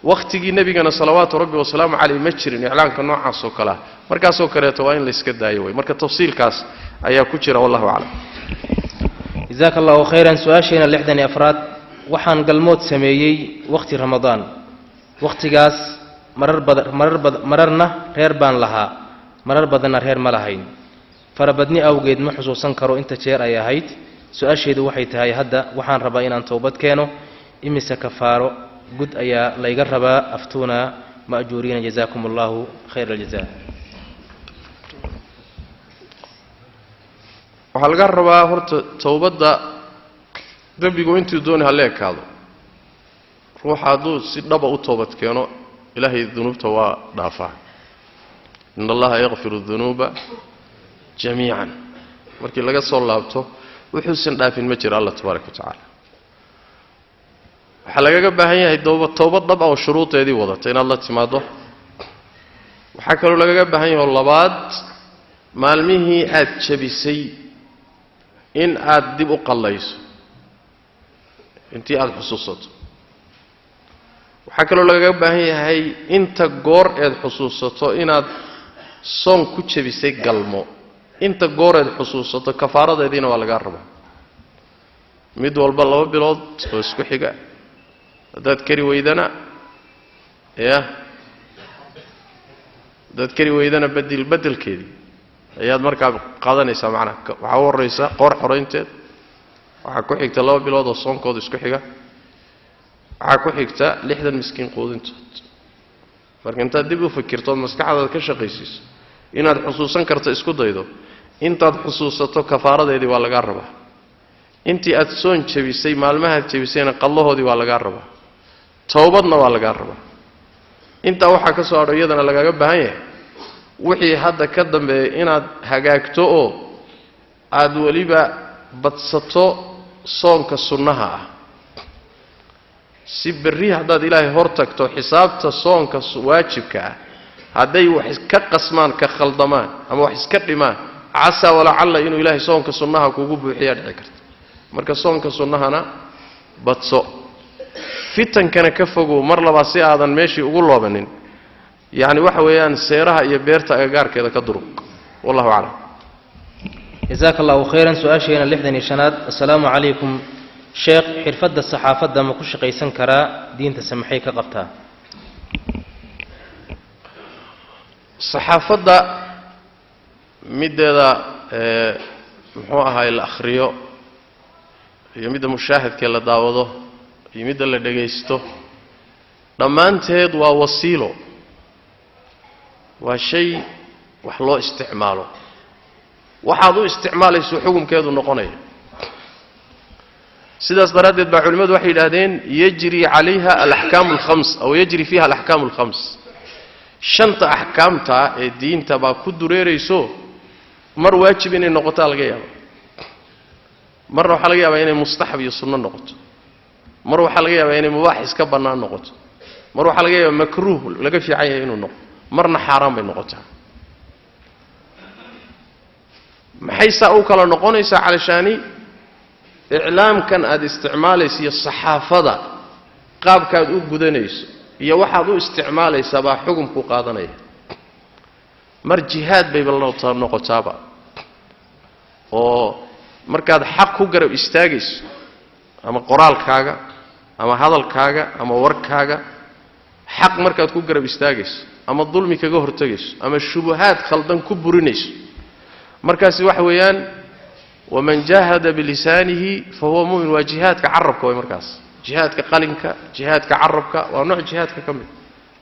wakhtigii nebigana salawaatu rabbi wasalaamu caleyh ma jirin iclaanka noocaasoo kalea markaasoo kaleeto waa in layska daayo wey marka tafsiilkaas ayaa ku jira wallahu aclam jazaaka allahu khayran su-aasheena 64aad waxaan galmood sameeyey wakhti ramadaan wakhtigaas mararna reer baan lahaa marar badanna reer ma lahayn farabadni awgeed ma xusuusan karo inta jeer ay ahayd su-aasheedu waxay tahay hadda waxaan rabaa inaan toobad keeno imise kafaaro gud ayaa layga rabaa aftuuna ma'juuriina jazaakum allahu khayra aljazaa waxaa laga rabaa horta towbadda dembigu intuu dooni ha la ekaado ruuxa hadduu si dhaba u toobad keeno ilaahay dunuubta waa dhaafaa in allaha yakfiru dunuuba jamiican markii laga soo laabto wuxuusan dhaafin ma jiro allah tabaaraka wa tacaala waxaa lagaga baahan yahay towbad dhab ah oo shuruudeedii wadata inaad la timaaddo waxaa kaloo lagaga baahan yahay oo labaad maalmihii aad jabisay in aad dib u qallayso intii aad xusuusato waxaa kaloo lagaga baahan yahay inta goor eed xusuusato inaad soon ku jabisay galmo inta goor eed xusuusato kafaaradeediina waa lagaa rabaa mid walba 2 bilood oo isku xiga haddaad kari weydana bedelkeedii ayaad markaa qaadanaysaa macnaha waxaa u horraysa qoor xoraynteed waxaa ku xigta 2 bilood oo soonkooda isku xiga waxaa ku xigta 60 miskiin quudintood marka intaad dib u fikirto maskaxdaada ka shaqaysiiso inaad xusuusan karto isku daydo intaad xusuusato kafaaradeedii waa lagaa rabaa intii aad soon jabisay maalmahaad jabisayna qallahoodii waa lagaa rabaa towbadna waa lagaa rabaa intaa waxaa ka soo hadho iyadana lagaaga baahan yahay wixii hadda ka dambeeya inaad hagaagto oo aad weliba badsato soonka sunnaha ah si berri haddaad ilaahay hor tagto xisaabta soonka waajibka ah hadday wax ka qasmaan ka khaldamaan ama wax iska dhimaan casaa walacalla inuu ilaahay soonka sunnaha kugu buuxiyaa dhici karta marka soonka sunnahana badso fitankana ka fogow mar labaad si aadan meeshii ugu loobanin yacni waxa weeyaan seeraha iyo beerta agagaarkeeda ka durug wallahu aclam jazaaka allahu khayran su-aasheena 65aad assalaamu calaykum sheekh xirfadda saxaafadda ma ku shaqaysan karaa diintase maxay ka qabtaa saxaafadda middeeda muxuu ahaay la akhriyo iyo midda mushaahadkee la daawado iyo midda la dhagaysto dhammaanteed waa wasiilo waa shay wax loo isticmaalo waxaad u isticmaalayso xukunkeedu noqonaya sidaas daraaddeed baa culimmadu waxay yidhaahdeen yajri calayha alaxkaamu alkhams aw yajri fiiha alaxkaamu alkhams shanta axkaamta ee diinta baa ku dureerayso mar waajib inay noqotaa laga yaaba marna waxaa laga yaabaa inay mustaxab iyo sunno noqoto mar waxaa laga yaabaa inay mubaax iska bannaan noqoto mar waxaa laga yaabaa makruuh laga fiican yahay inuu noqdo marna xaaraan bay noqotaa maxay saa u kala noqonaysaa calashaani iclaamkan aad isticmaalayso iyo saxaafada qaabkaad u gudanayso iyo waxaad u isticmaalaysaa baa xukunku qaadanaya mar jihaad bayba noqotaaba oo markaad xaq ku garab istaagayso ama qoraalkaaga ama hadalkaaga ama warkaaga xaq markaad ku garab istaagayso ama dulmi kaga hortagayso ama shubuhaad khaldan ku burinayso markaasi waxa weeyaan waman jaahada bilisaanihi fahuwa mu'min waa jihaadka carabka way markaas jihaadka qalinka jihaadka carabka waa nooc jihaadka ka mid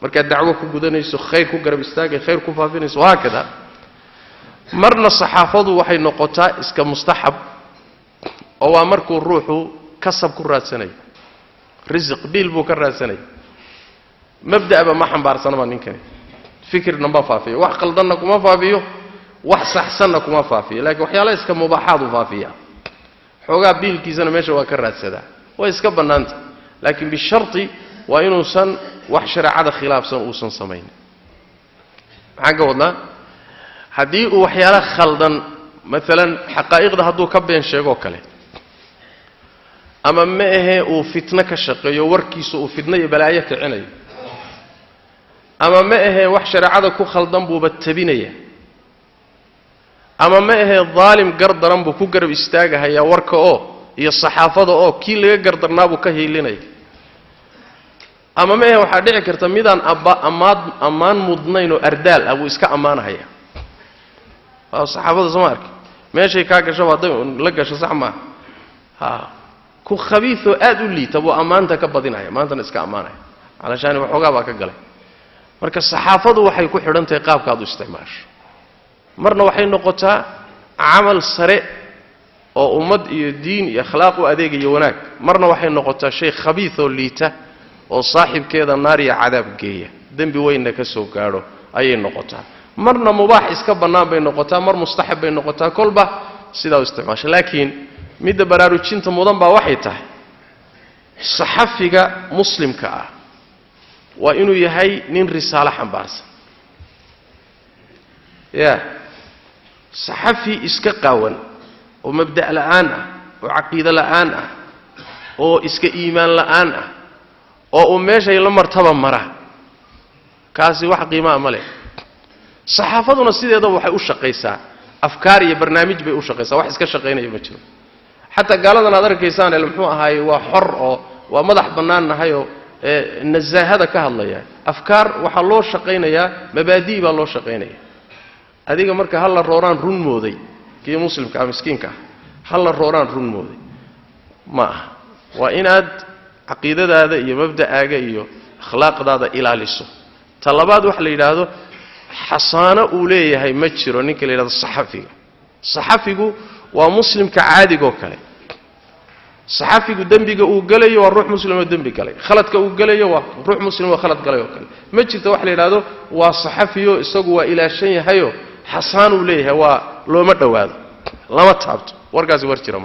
markaad dacwo ku gudanayso khayr ku garab istaagay khayr ku faafinayso wahaakada marna saxaafadu waxay noqotaa iska mustaxab oo waa markuu ruuxu kasab ku raadsanayo risiq biil buu ka raadsanaya mabda'ba ma xambaarsanaba ninkani fikirna ma faafiyo wax qaldanna kuma faafiyo wax saxsanna kuma faafiyo laakiin waxyaalaha iska mubaaxaad u faafiya xoogaa biilkiisana meesha waa ka raadsadaa way iska bannaanta laakiin bisharti waa inuusan wax shareecada khilaafsan uusan samayn maxaan ka wadnaa haddii uu waxyaala khaldan maalan xaqaa'iqda hadduu ka been sheegoo kale ama ma ahee uu fitno ka shaqeeyo warkiisu uu fitno iyo balaayo kicinayo ama ma ahee wax shareecada ku khaldan buuba tabinaya ama ma ahee daalim gardaran buu ku garab istaagahayaa warka oo iyo saxaafada oo kii laga gardarnaabuu ka hiilinaya ama ma aha waxa dhici karta midaan ammaan mudnayn oo ardaal abu iska amaanaya saxaabada soo arki meeshay ka gasho waday la gasho sax ma ha ku khabiitho aad u liita buu amaanta ka badinaya maantana iska amaanaya علشان waxoogaa baa ka galay marka saxaafadu waxay ku xidhantahay qaabka aad u isticmaasho marna waxay noqotaa amal sare oo ummad iyo diin iyo akhlaaq u adeegayo wanaag marna waxay noqotaa shay khabiith oo liita oo saaxibkeeda naar iyo cadaab geeya dambi weyn ka soo gaaro ayay noqotaa marna mubaax iska banaan bay noqotaa mar mustahab bay noqotaa kolba sida u isticmaasho laakiin mid baraarujinta mudan baa waxay tahay saxafiga muslimka ah waa inuu yahay nin risaalo xambaarsan saxafi iska qaawan oo mabda' la'aan ah oo caqiido la'aan ah oo iska iimaan la'aan ah oo meeshay la martaba mara kaasi wax qiimo ma leh saxaafaduna sideeda waxay u shaqeysaa afkaar iyo barnaamij bay u shaqeysaa wax iska shaqeynaya ma jiro xataa gaaladan aad arkaysaan ee muxuu ahaay waa xor oo waa madax bannaan nahayo nazaahada ka hadlaya afkaar waxa loo shaqeynayaa mabaadii baa loo shaqeynaya adiga marka hal la rooraan run mooday kii muslimka miskiinka hal la rooraan run mooday ma waa inaad aqeedadaada iyo mabda'aaga iyo akhlaaqdaada ilaaliso talabaad wax la yiraahdo xasaana uu leeyahay ma jiro ninka la yiraahdo saxafigu waa muslimka caadiga oo kale saxafigu dambiga uu galayo waa ruux muslim oo dambi galay khaladka uu galayo waa ruux muslim oo khalad galay oo kale ma jirto wax la yiraahdo waa saxafiyo isagu waa ilaashan yahayo xasaan uu leeyahay waa looma dhawaado lama taabto warkaasi war jira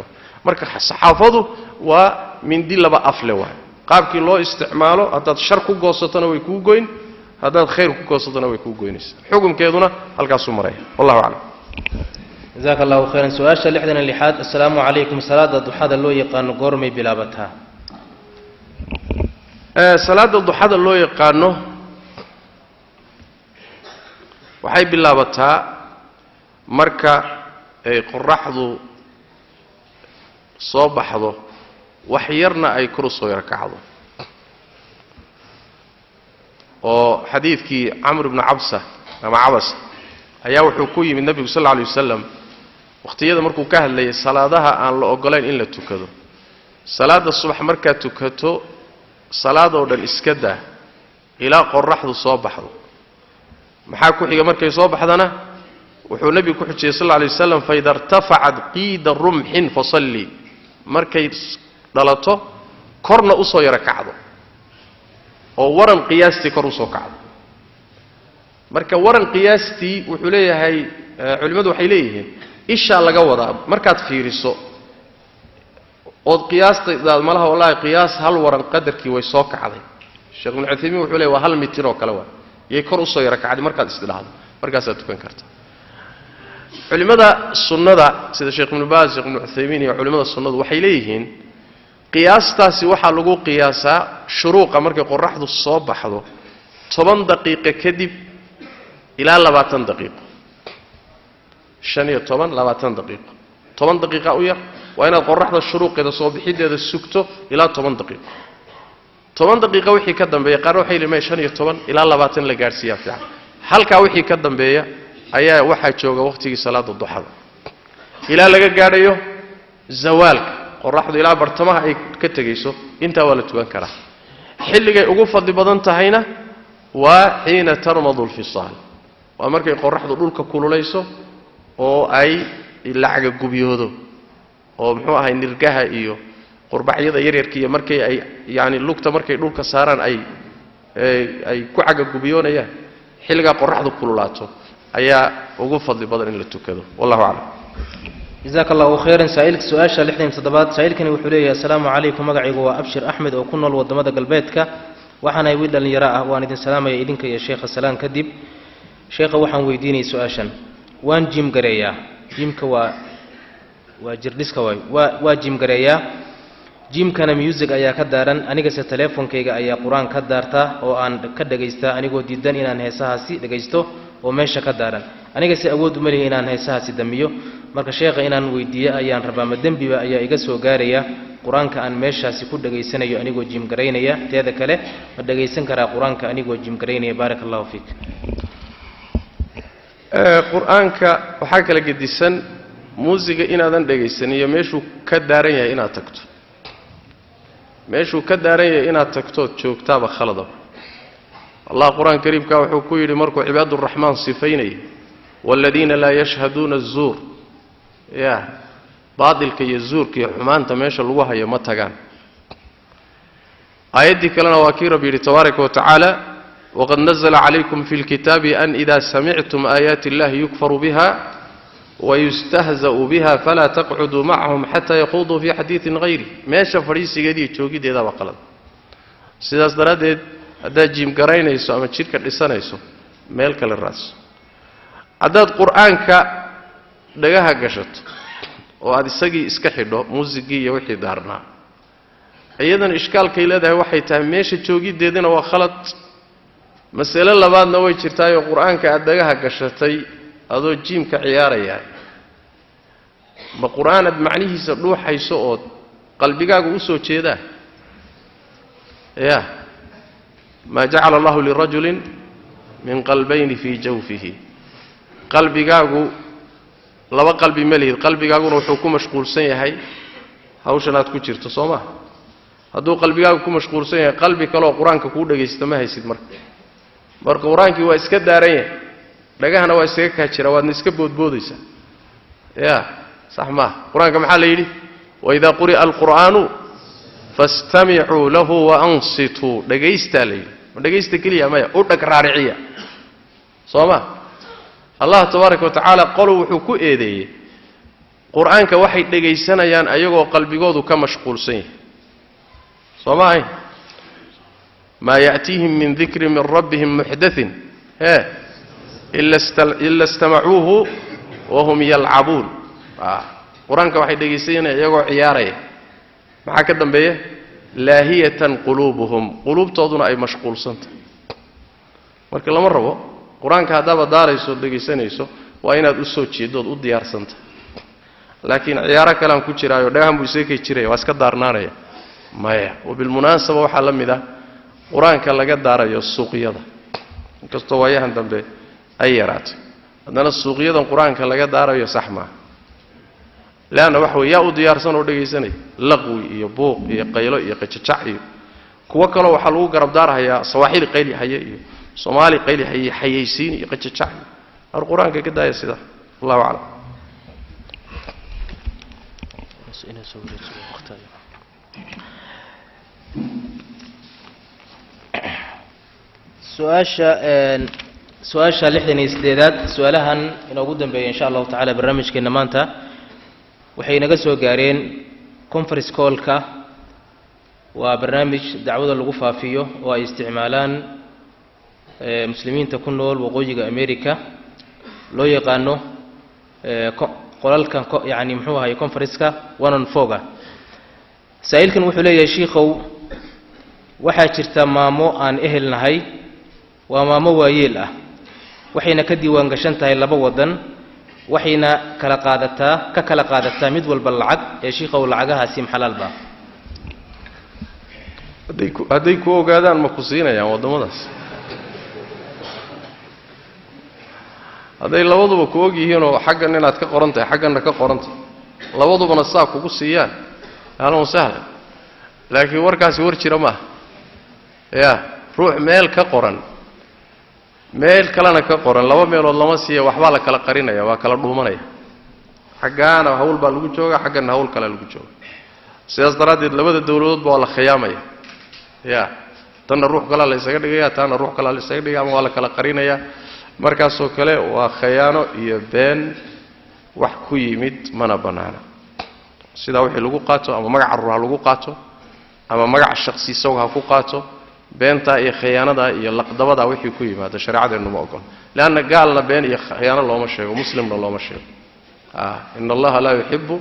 marka saxaafadu waa min dilaba afle waa qaabkii loo isticmaalo hadaad shar ku goosatana way ku goyn hadaad khayr ku goosatana way ku goynaysaa xukunkeeduna halkaas u maray wallahu a'lam جزاك الله خيرا سؤال لحدنا اللحاد السلام عليكم صلاة الضحى لو يقان قرمي بلابتها صلاة الضحى لو يقانو waxay bilaabataa marka ay qorraxdu soo baxdo wax yarna ay kor soo yarkacdo oo xadiidkii Amr ibn Absa ama Abas ayaa wuxuu ku yimid nabiga sallallahu alayhi wasallam waqtiyada markuu ka hadlayay salaadaha aan la ogolayn in la tukado salaada subax marka tukato salaado dhan iska daa ilaa qorraxdu soo baxdo maxaa ku xiga markay soo baxdana wuxuu nabigu ku xujiyay sallallahu alayhi wasallam fa idar tafa'ad qid rumhin fasalli markay dhalato korna u soo yara kacdo oo waran qiyaastii kor u soo kacdo marka waran qiyaastii wuxuu leeyahay culimadu waxay leeyihiin isha laga wadaa markaad fiiriso oo qiyaasta malaha wallahi qiyaas hal waran qadarkii way soo kacday sheekh ibn Uthaymeen wuxuu leeyahay waa hal mitir oo kale waa yey kor u soo yara kacday markaad isdhaahdo markaas aad tukan kartaa culimada sunnada sida sheekh ibn Baaz sheekh ibn Uthaymeen iyo culimada sunnadu waxay leeyihiin qiyaastaasi waxa lagu qiyaasaa shuruuqa markay qorraxdu soo baxdo 10 daqiiqo kadib إلى 20 دقيقة 20 دقيقة 10 دقيقة أوير وأنا قرحنا الشروق إذا صوبحيد إذا سكته إلى 10 دقيقة 10 دقيقة وحي كدم بيا قالوا حي لما 20 إلى 20 لجارسيا بتاع هل كوحي كدم بيا أيا واحد شوقة وقتي صلاة الضحى إلى لجا جاريو زوال قرحنا إلى برتمها أي كتجيسو أنت ولا تبكره حل جاي أقف ضد بدن تهينا وحين ترمض الفصال ومركي qorraxdu dhulka kululayso oo ay ilaaga gubiyoodo oo muxuu ahay nirgaha iyo qurbaxyada yaryarkiiya markay ay yaani lugta markay dhulka saaran ay ku caga gubiyoonayaan xilliga qorraxdu kululaato ayaa ugu fadli badan in la tukado wallahu a'lam جزاك الله خيرا سائلك سؤال لحدين تدبات سائلكني wuxuu leeyahay السلام عليكم magacaygu waa Abshir Ahmed oo ku nool wadamada galbeedka waxaan ay wiil dhalinyaro ah waan idin salaamaya idinka iyo sheekha salaan kadib sheekha waxaan weydiinay su'aashan waan jim gareeyaa jimka waa jirdhiska waa jim gareeyaa jimkana music ayaa ka daaran aniga se teleefankayga ayaa quraan ka daarta oo aan ka dhageystaa anigoo diidan inaan heesahaasi dhageysto oo meesha ka daaran aniga se awood uma leeyahay inaan heesahaasi damiyo marka sheekha inaan weydiiyo ayaan rabaa ma dambiba ayaa iga soo gaaraya quraanka aan meeshaasi ku dhageysanayo anigoo jim gareynaya teeda kale ma dhageysan karaa quraanka anigoo jim gareynaya barakallahu fiik quraanka waxa kala gedisan muusiga inaadan dhageysan iyo meeshuu ka daaran yahay inaad tagto meeshuu ka daaran yahay inaad tagto joogtaaba khalada Allah quraan kariimka wuxuu ku yiri markuu cibaadu raxmaan sifaynay walladina la yashhaduna az-zur ya baadilka iyo zuurka iyo xumaanta meesha lagu hayo ma tagaan aayadii kalena waa kii rabbi tabaaraka wa taala waqad nazzala alaykum fil kitabi an idha sami'tum ayati llahi yukfaru biha wa yustahza'u biha fala taq'udu ma'ahum hatta yaqudu fi hadithin ghayri meesha fariisigeedii joogideeda waa qalad sidaas daradeed hadaa jim garaynayso ama jirka dhisanayso meel kale raas hadaad quraanka dhagaha gashato oo aad isagii iska xidho muusigii iyo wixii daarnaa ayadan ishkaalkay leedahay waxay tahay meesha joogideedina waa khalad mas'ala labaadna way jirtaayo quraanka aad dhagaha gashatay adoo jiimka ciyaaraya ma quraanad macnihiisa dhuuxayso oo qalbigaagu u soo jeedaa ya ma ja'ala Allahu lirajulin min qalbayni fi jawfihi qalbigaagu laba qalbi maleed qalbigaaguna wuxuu ku mashquulsan yahay hawshanaad ku jirto Soomaa haduu qalbigaagu ku mashquulsan yahay qalbi kale oo quraanka ku dhageysto ma haysid marka quraankii waa iska daaran yahay dhagahana waa iska ka jira waadna iska boodboodaysa ya sax ma quraanka maxaa la yiri wa idha quri'a al-qur'anu fastami'u lahu wa ansitu dhageysta leey dhageysta kaliya ma u dhag raariciya Soomaa Allah tabaaraka wa ta'ala qolu wuxuu ku eedeeyay quraanka waxay dhageysanayaan ayagoo qalbigoodu ka mashquulsan yahay Soomaa ma yaatihim min dhikri min rabbihim muhdathin illa istama'uhu wa hum yal'abun quraanka waxay dhageysanayaan ayagoo ciyaaraya maxaa ka dambeeya laahiyatan qulubuhum qulubtooduna ay mashquulsantahay marka lama rabo quraanka hadaba daarayso dhageysanayso waa inaad u soo jeedood u diyaarsanta laakiin ciyaaro kale aan ku jiraayo dhagahan buu isee ka jiray waa iska daarnaanaya maya oo bil munaasaba waxa la mid ah quraanka laga daarayo suuqyada inkastoo waayahan dambe ay yaraatay hadana suuqyadan quraanka laga daarayo sax ma laana wax weeyaa u diyaarsan oo dhageysanay laqwi iyo buuq iyo qaylo iyo qajajac iyo kuwa kale waxa lagu garab daarayaa sawaaxili qayli haye iyo Soomaali qayli hayaysiin iyo qajajac quraanka ka daaya sida Allahu a'lam su'aasha 68aad su'aalahan inoogu dambeeyay insha Allah ta'ala barnaamijkeena maanta waxay naga soo gaareen conference call-ka waa barnaamij dacwada lagu faafiyo oo ay isticmaalaan muslimiinta ku nool waqooyiga America loo yaqaano qolalkan yaani muxuu ahaay conference-ka 1-on-4 saailkan wuxuu leeyahay sheekhow waxa jirta maamo aan ehelnahay waa maamo waayeel ah waxayna ka diiwaan gashan tahay laba wadan waxayna kala qaadataa mid walba lacag ee sheekhow lacagahaasi xalaal ba haday ku ogaadaan ma ku siinayaan wadamadaas haday labaduba ku og yihiin oo xaggan inaad ka qorantahay xagganna ka qorantahay labadubana saa kugu siiyaan ahlan sahlan laakiin warkaasi war jira ma ya ruux meel ka qoran meel kalena ka qoran laba meelood lama siiyo waxba la kala qarinaya waa kala dhuumanaya xaggaana hawl baa lagu jooga xagganna hawl kale lagu jooga sidaas daradeed labada dawladood baa la khiyaamaya ya tan ruux kale la isaga dhigaya tan ruux kale la isaga dhigaya ama waa la kala qarinaya markaas oo kale waa khiyaano iyo been wax ku yimid mana banaana sida wixii lagu qaato ama magaca ruux lagu qaato ama magaca shakhsi sawga ku qaato beenta iyo khiyaanada iyo laqdabada wixii ku yimaado shariicadeenu ma ogol laana gaalna been iyo khiyaano looma sheego muslimna looma sheego inna allaha la yuhibbu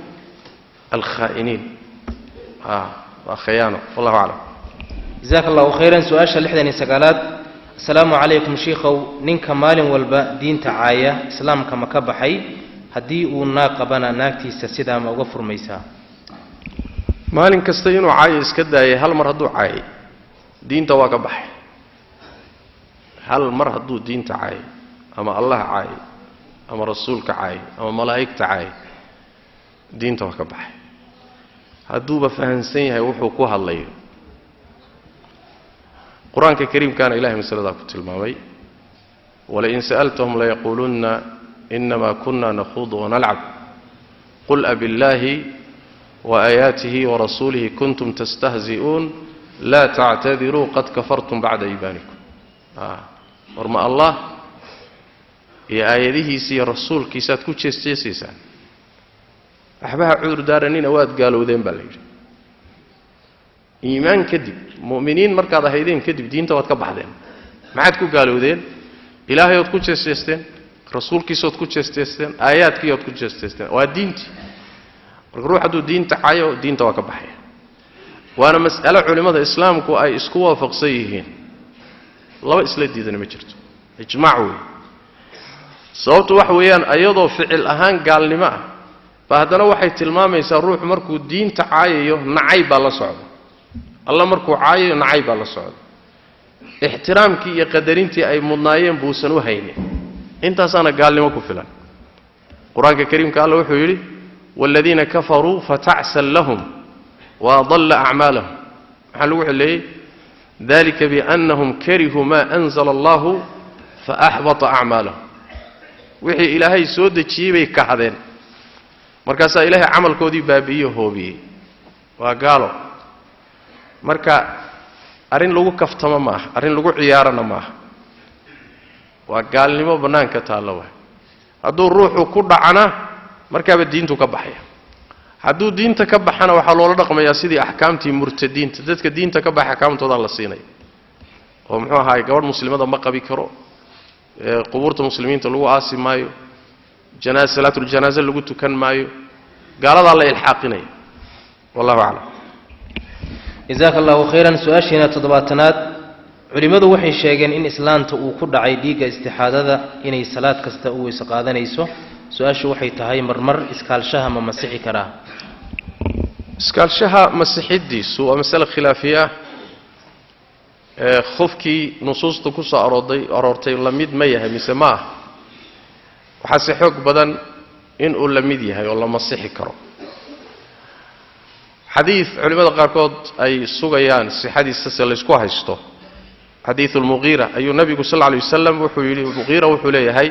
al-kha'inin wa khiyaano wallahu a'lam jazakallahu khairan su'aasha 69aad assalaamu alaykum sheekhow ninka maalin walba diinta caaya islaamka ma ka baxay hadii uu naaqabana naagtiisa sida ma uga furmaysaa maalin kasta inuu caayo iska daayay hal mar hadduu caayay diinta waa ka baxay hal mar hadduu diinta caayay ama allah caayay ama rasuulka caayay ama malaa'igta caayay diinta waa ka baxay hadduuba fahansan yahay wuxuu ku hadlayo qur-aanka kariimkaana ilahay masaladaa ku tilmaamay walain sa'altahum layaqulunna inama kunna nakhuudu wanalcab qul abillaahi وآياته ورسوله كنتم تستهزئون لا تعتذروا قد كفرتم بعد إيمانكم ورما الله يا آياته سي رسول كيسات كوتشيسيسان أحبها عذر دارنين أواد قالوا ذين بالغير إيمان كذب مؤمنين مركز هيدين كذب دين تواد كبحدين ما عادكو قالوا ذين إلهي يود كوتشيسيسان رسول كيسات كوتشيسيسان آيات كيود كوتشيسيسان ودينتي ruux hadduu diinta cayo diinta waa ka baxaya waana mas'alo culimada islaamku ay isku waafaqsan yihiin laba isla diidana ma jirto ijmaac weey sababtu wax weeyaan ayadoo ficil ahaan gaalnimo ah ba haddana waxay tilmaamaysaa ruux markuu diinta caayayo nacay baa la socda alla markuu caayayo nacay baa la socda ixtiraamkii iyo qadarintii ay mudnaayeen buusan u haynin intaasaana gaalnimo ku filan qur-aanka kariimka alla wuxuu yidhi والذين كفروا فتعسا لهم وأضل أعمالهم حلو عليه ذلك بأنهم كرهوا ما أنزل الله فأحبط أعمالهم وحي إلهي سود تشيبي كحدين مركز إلهي عمل كودي بابيه هو بيه وقالوا مركا أرين لغو كفتما معه أرين لغو عيارنا معه وقال لي ما بنان كتالوه هدو الروح كل عنا markaaba diintu ka baxaya hadduu diinta ka baxana waxa loola dhaqmayaa sidii ahkaamtii murtadiinta dadka diinta ka baxay ahkaamtooda la siinay oo muxuu ahaay gabadh muslimada ma qabi karo qubuurta muslimiinta lagu aasi maayo salaatul janaaza lagu tukan maayo gaalada la ilxaaqinaya wallahu a'lam jazakallahu khairan su'aashina toddobaatanaad culimadu waxay sheegeen in islaanta uu ku dhacay dhiiga istixaadada inay salaad kasta u weysa qaadanayso su-aashu waxay tahay marmar iskaalshaha ma masixi karaa iskaalshaha masixidiisu waa mas'ala khilaafiya khufkii nusuusta ku soo aroortay la mid ma yahay mise ma ah waxaa si xoog badan in uu la mid yahay oo la masixi karo xadiis culimada qaarkood ay sugayaan sixadiisa si la isku haysto xadiis al-Mughira ayuu nabigu sallallahu alayhi wasallam wuxuu yiri Mughira wuxuu leeyahay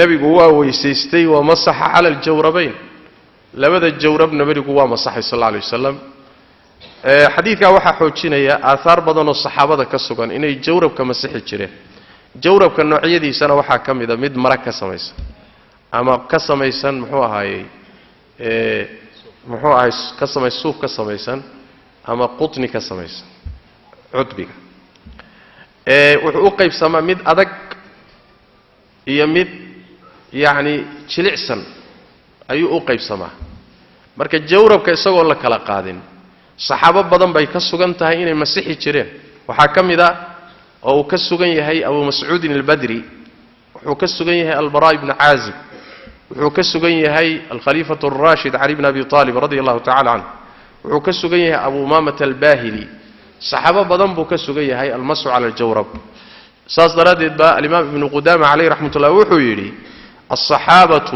nabigu waa weysaystay waa masaxa ala al-jawrabayn labada jawrab nabigu waa masaxay sallallahu alayhi wasallam xadiiska waxa xoojinaya aathar badan oo saxaabada ka sugan inay jawrabka masixi jireen jawrabka noocyadiisana waxa kamida mid mara ka samaysan ama ka samaysan muxuu ahaayay ka samaysan suuf ka samaysan ama qutni ka samaysan cudbiga wuxuu u qaybsamaa mid adag iyo mid يعني jilicsan ayuu u qaybsamaa marka jawrabka isagoo la kala qaadin saxaabo badan bay ka sugan tahay inay masixi jireen waxa kamida oo uu ka sugan yahay Abu Mas'ud al-Badri wuxuu ka sugan yahay Al-Bara ibn Azib wuxuu ka sugan yahay Al-Khalifatu ar-Rashid Ali ibn Abi Talib radiyallahu ta'ala anhu wuxuu ka sugan yahay Abu Umamah al-Bahili saxaabo badan buu ka sugan yahay al-mas'u ala al-jawrab saas daradeed ba al-Imam Ibn Qudamah alayhi rahmatullah wuxuu yiri الصحابة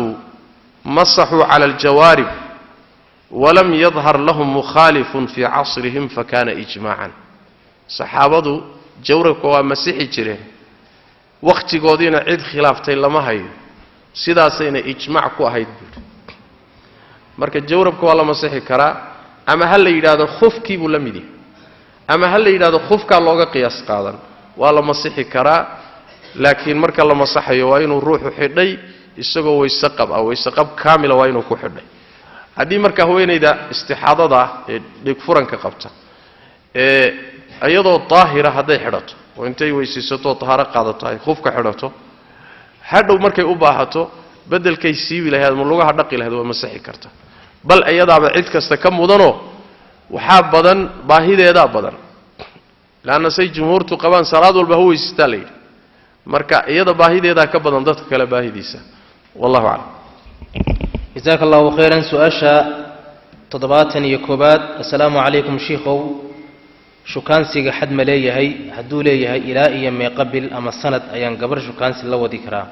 مسحوا على الجوارب ولم يظهر لهم مخالف في عصرهم فكان إجماعا صحابة جورب ومسيحي جرين وقت قودين عيد خلافتين لما هي سيدا سينا إجماع كو هيد مركز جورب كوالا مسيحي كرا أما هل يداد خف كيبو لمدي أما هل يداد خف كاللوغا قياس قادا والا مسيحي كرا لكن مركز الله مسيحي وين الروح حدي isagoo waysaqab kaamila waa inuu ku xidhay hadii marka haweenayda istixaadada ee dhig furanka qabta ayadoo taahira haday xidhato oo intay weysiisato taahara qaadato ay khufka xidhato hadhow markay u baahato bedelkay siibi lahayd ma lugaha dhaqi lahayd waa masixi karta bal ayadaaba cid kasta ka mudano waxa badan baahideeda badan laana say jumhuurtu qabaan salaad walba huwaystaa leeyahay marka iyada baahideeda ka badan dadka kale baahidiisa والله أعلم جزاك الله خيرا سؤاشا تضباطني يكوبات السلام عليكم شيخو shukaansiga xad ma leeyahay hadduu leeyahay ilaa iyo meeqabil ama sanad ayaan gabar shukaansi la wadi karaa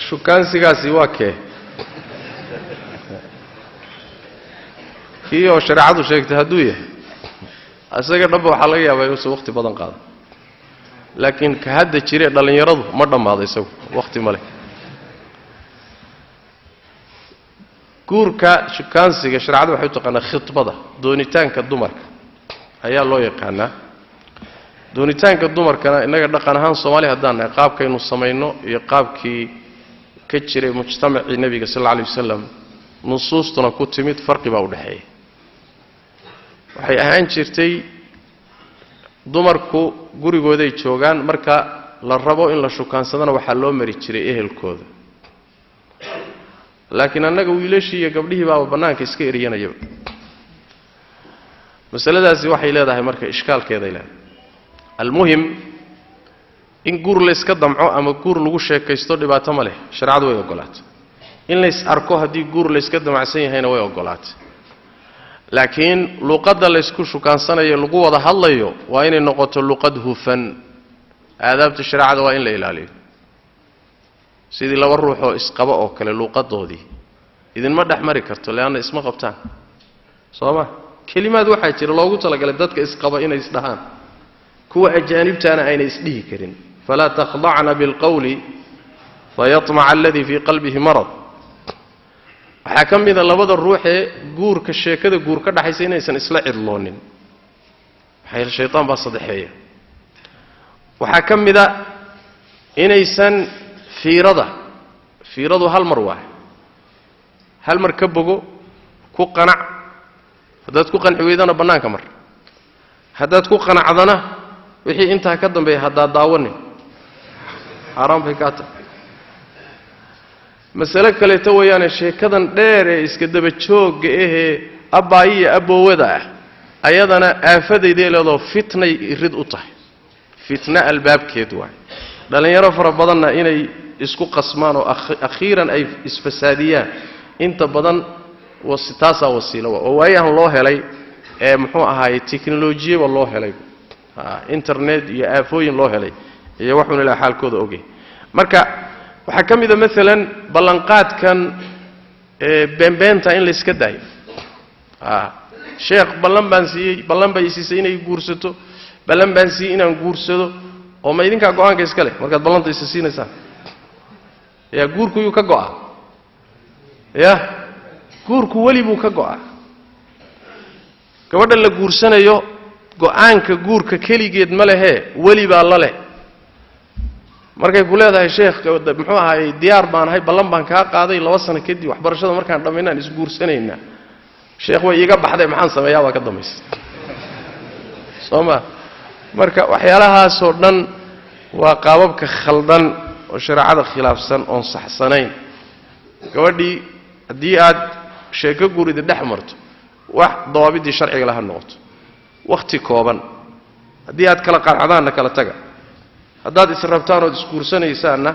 shukaansigaasi waa kee kii oo shareecadu sheegtay hadduu yahay asaga dhanba waxaa laga yaabaa inuusan waqti badan qaado laakiin ka hadda jiree dhallinyaradu ma dhammaado isagu waqti ma leh guurka shukaansiga shareecadu waxay u taqaanaa khitbada doonitaanka dumarka ayaa loo yaqaanaa doonitaanka dumarkana innaga dhaqan ahaan Soomaali haddaan nahay qaabkaynu samayno iyo qaabkii ka jiray mujtamacii nabiga sallallahu alayhi wasallam nusuustuna ku timid farqi baa u dhaxeeya waxay ahaan jirtay dumarku gurigooday joogaan marka la rabo in la shukaansadana waxaa loo mari jiray ehelkooda laakiin annaga wiilashii iyo gabdhihii baa banaanka iska eriyanaya masaladaasi waxay leedahay marka ishkaalkeeda ilaa almuhim in guur la iska damco ama guur lagu sheekaysto dhibaato ma leh sharcidu way ogolaatay in la is arko hadii guur la iska damacsan yahayna way ogolaatay laakiin luqadda la isku shukaansanayo lagu wada hadlayo waa inay noqoto luqad hufan aadaabta sharciga waa in la ilaaliyo sidii laba ruux oo isqaba oo kale luqadoodii idin ma dhaxmari karto leena isma qabtaan sooma kalimaad waxa jira loogu talagalay dadka isqaba inay isdhahaan kuwa ajaanibtaana ayna isdhihi karin fala taqda'na bil qawli fayatma'a alladhi fi qalbihi marad waxa kamida labada ruux ee guurka sheekada guur ka dhaxaysa inaysan isla cidloonin waxay shaytaan baa sadeexeeya waxa kamida inaysan fiiradu hal mar ka bogo ku qanac haddaad ku qanci weydana bannaanka mar haddaad ku qanacdana wixii intaa ka dambeeya haddaad daawanin xaraam bay ka tahay mas'ale kaleeto weeyaane sheekadan dheer ee iska daba joogga ahee abbaayiya aboowada ah ayadana aafadayday leedoo fitnay irid u tahay fitna albaabkeed waay dhalinyaro fara badanna inay isku qasmaan oo akhiiran ay isfasaadiyaan inta badan wasitaasa wasiilo oo waayahan loo helay ee muxuu ahaayay teknolojiyada loo helay internet iyo aafooyin loo helay iyo waxuna ilaa xaalkooda ogay marka waxa kamida midalan ballanqaadkan beenbeenta in la iska daayo sheekh ballan bay siisay inay guursato ballan baan siiyay inaan guursado oo ma idinka go'aanka iska leh markaad ballanta is siinaysaa ya guurku uu ka go'a ya guurku wali buu ka go'a gabadha la guursanayo go'aanka guurka kaligeed ma lehe wali baa la leh markay ku leedahay sheekh muxuu ahaay diyaar baan ahay ballan baan ka qaaday 2 sano kadib waxbarashada markaan dhameynaan is guursanayna sheekh way iga baxday maxaan sameeyaa waa ka dambeysay sooma marka waxyaalahaas oo dhan waa qaababka khaldan oo shariicada khilaafsan oo saxsanayn gabadhii hadii aad sheeko guurida dhaxmarto wax dawaabidii sharciga laha noqoto waqti kooban hadii aad kala qaracdaan kala taga haddaad israbtaan oo isguursanaysaana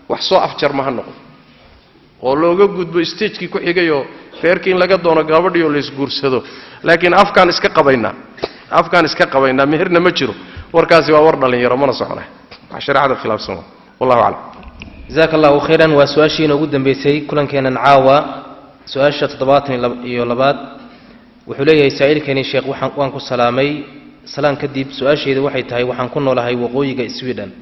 wax soo afjar ma noqdo oo looga gudbo stage-kii ku xigayo feerkii in laga doono gabadhiyo la isguursado laakiin afkaan iska qabaynaa meherna ma jiro warkaasi waa war dhalinyaro mana soconay wax shariicada khilaafsan wallahu a'lam jazakallahu khairan wa su'aashiina ugu dambeysay kulankeena caawa su'aasha 72 wuxuu leeyahay saa'ilkani sheekh waan ku salaamay salaan kadib su'aasheedu waxay tahay waxaan ku noolahay waqooyiga Sweden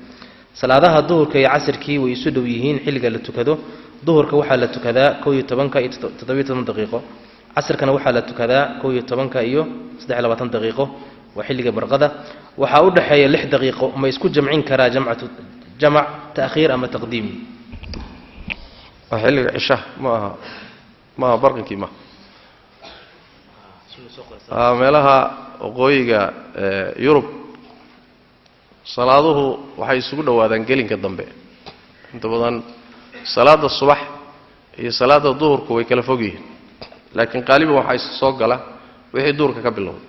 salaadaha duhurka iyo casirkii way isu dhow yihiin xilliga la tukado duhurka waxa la tukadaa 12 iyo 17 daqiiqo casirkana waxa la tukadaa 12 iyo 23 daqiiqo waa xilliga barqada waxa u dhaxeeya 6 daqiiqo ma isku jamcin karaa جمع تأخير أما تقديم حلقة عشاء ما برقكي ما meelaha waqooyiga Yurub salaaduhu waxay isugu dhawaadaan gelinka dambe inta badan salaada subax iyo salaada duhurku way kala fog yihiin laakiin qaaliban waxay soo gala wixii duhurka ka bilowday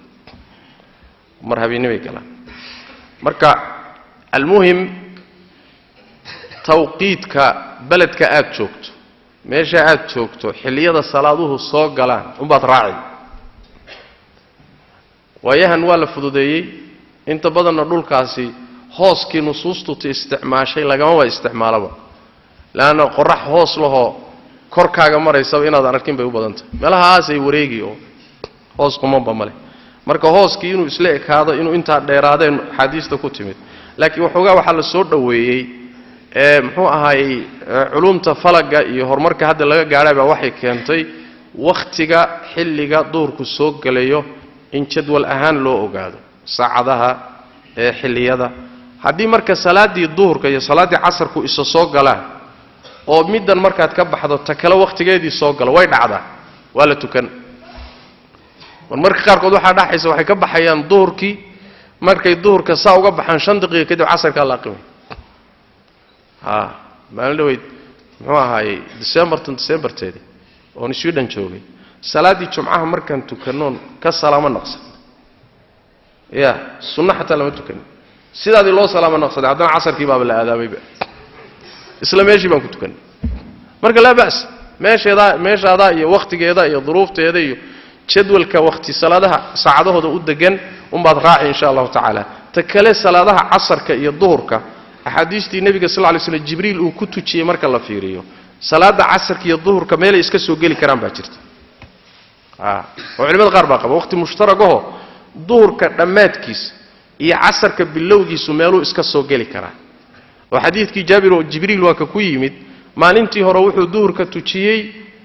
mar habeenimo galaan marka almuhim tawqiidka beledka aad joogto meesha aad joogto xilliyada salaaduhu soo galaan umbaad raaci waayahan waa la fududeeyey inta badanna dhulkaasi hooskii nusuustu isticmaashay lagama waa isticmaalaba laana qorax hoos lahoo korkaaga maraysa inaad arkin bay u badantahay meelahaas ay wareegi oo hoos qumanba male marka hooskii inuu isla ekaado inuu inta dheeraadeen xadiista ku timid laakiin waxoogaa waxa la soo dhaweeyay muxuu ahaayay culumta falaga iyo horumarka hadda laga gaaray baa waxay keentay waqtiga xilliga duurku soo galayo in jadwal ahaan loo ogaado saacadaha xilliyada haddii marka salaadii duhurka iyo salaadii casarku isa soo galaan oo middan markaad ka baxdo ta kale waqtigeedii soo galo way dhacdaa waa la tukan marka qaarkood waxa dhaxaysa waxay ka baxayaan duhurkii markay duhurka saa uga baxaan 5 daqiiqo kadib casarka la aqimay maalin dhaweyd muxuu ahaayay December teedi oo Sweden joogay salaadii jumcaha markaan tukanoon ka salaamo naqsan sunna xataa lama tukan sidaadii loo salaamo naqsaday haddana casarkii baa la aadaamayba isla meeshii baan ku tukanay marka la baas meeshaada iyo waqtigeeda iyo duruufteeda iyo jadwalka waqti salaadaha saacadahooda u degan umbaad raaci insha Allah taala ta kale salaadaha casarka iyo duhurka axaadiistii nabiga sallallahu alayhi wasallam jibriil uu ku tujiyay marka la fiiriyo salaada casarka iyo duhurka meel iska soo gali karaan baa jirta oo culimada qaar baa qaba waqti mushtaragaho duhurka dhamaadkiis iyo casarka bilowgiisu meeluu iska soo gali karaa oo xadiidkii jaabir oo jibriil waa ka ku yimid maalintii hore wuxuu duhurka tujiyay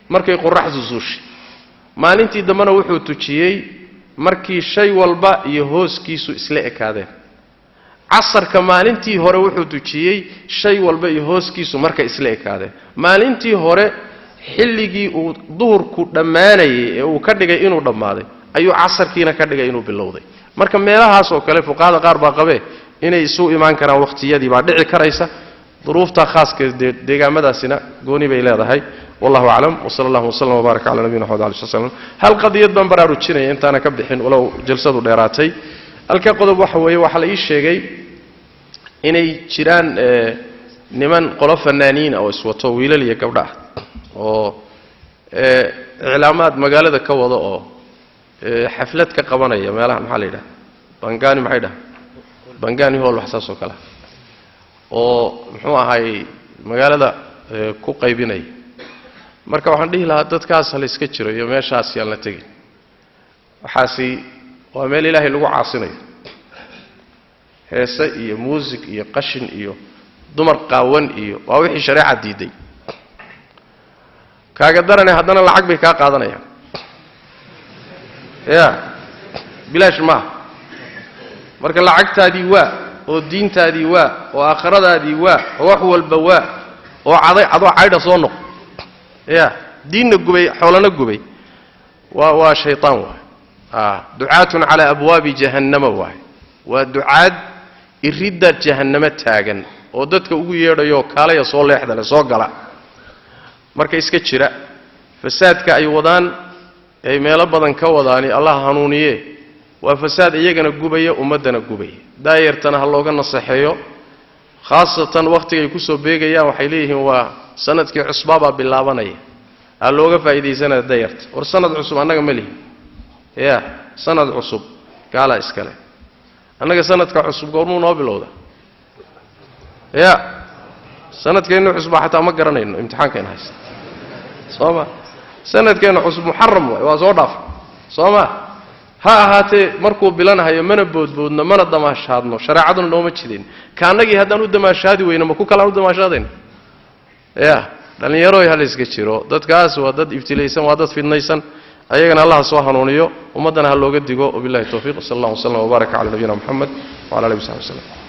markay qorraxdu zuushay maalintii dambana wuxuu tujiyay markii shay walba iyo hooskiisu isla ekaadeen casarka maalintii hore wuxuu tujiyay shay walba iyo hooskiisu markay isla ekaadeen maalintii hore xilligii uu duhurku dhamaanayay ee uu ka dhigay inuu dhamaaday ayuu casarkiina ka dhigay inuu bilowday marka meelahaas oo kale fuqaada qaar baa qabe inay isu imaan karaan waqtiyadii baa dhici karaysa duruufta khaaska deegaamadaasina gooni bay leedahay wallahu a'lam wa sallallahu wasallam wa baraka ala nabiyina muhammad sallallahu alayhi wasallam hal qadiyad ban baraarujinay intaana ka bixin walaw jalsadu dheeraatay halka qodob waxa weeye waxa la ii sheegay inay jiraan niman qolo fanaaniin oo iswato wiilal iyo gabdha oo iclaamaad magaalada ka wada oo xaflad ka qabanaya meelaha maxaa la yiraahdaa bangani maxay dhahay bangani hool wax soo kala oo muxuu ahay magaalada ku qaybinay marka waxaan dhihi lahaa dadkaas hal iska jiro iyo meeshaas yaan la tagin waxaasi waa meel ilaahay lagu caasinayo heesa iyo music iyo qashin iyo dumar qaawan iyo waa wixii shariica diiday kaaga daranay haddana lacag bay ka qaadanayaan bilaash ma marka lacagtaadii waa oo diintaadii waa oo aakhiradaadii waa oo wax walba waa oo adoo caydha soo noq diinna gubay xoolana gubay waa shaytaan waa ducaatun ala abwaabi jahannama waa ducaad iridda jahannama taagan oo dadka ugu yeedhayo kaalaya soo leexdana soo gala marka iska jira fasaadka ay wadaan ay meelo badan ka wadaani Allah hanuuniye waa fasaad iyagana gubaya ummadana gubaya daayirtana ha looga nasaxeeyo khaasatan waqtiga ay ku soo beegayaan waxay leeyihiin waa sanadkii cusbaba bilaabanaya ha looga faa'iideysanaa daayirta war sanad cusub anaga ma lihin sanad cusub gaala iskale anaga sanadka cusub goormuu noo bilowda sanadkeena cusub xataa ma garanayno imtixaankeena haysta sooma sanadkeena cusub muharram waa soo dhaaf sooma ha ahaatee markuu bilanahayo mana boodboodno mana damaashaadno shariicaduna nooma jidin kaanagii haddaan u damaashaadi weyno ma ku kala u damaashaadeen dhalinyaro hal iska jiro dadkaas waa dad ibtilaysan waa dad fidnaysan ayagana Allah soo hanuuniyo ummadana ha looga digo billahi tawfiiq sallallahu alayhi wa sallam wa baraka ala nabiyina muhammad wa ala alihi wa sallam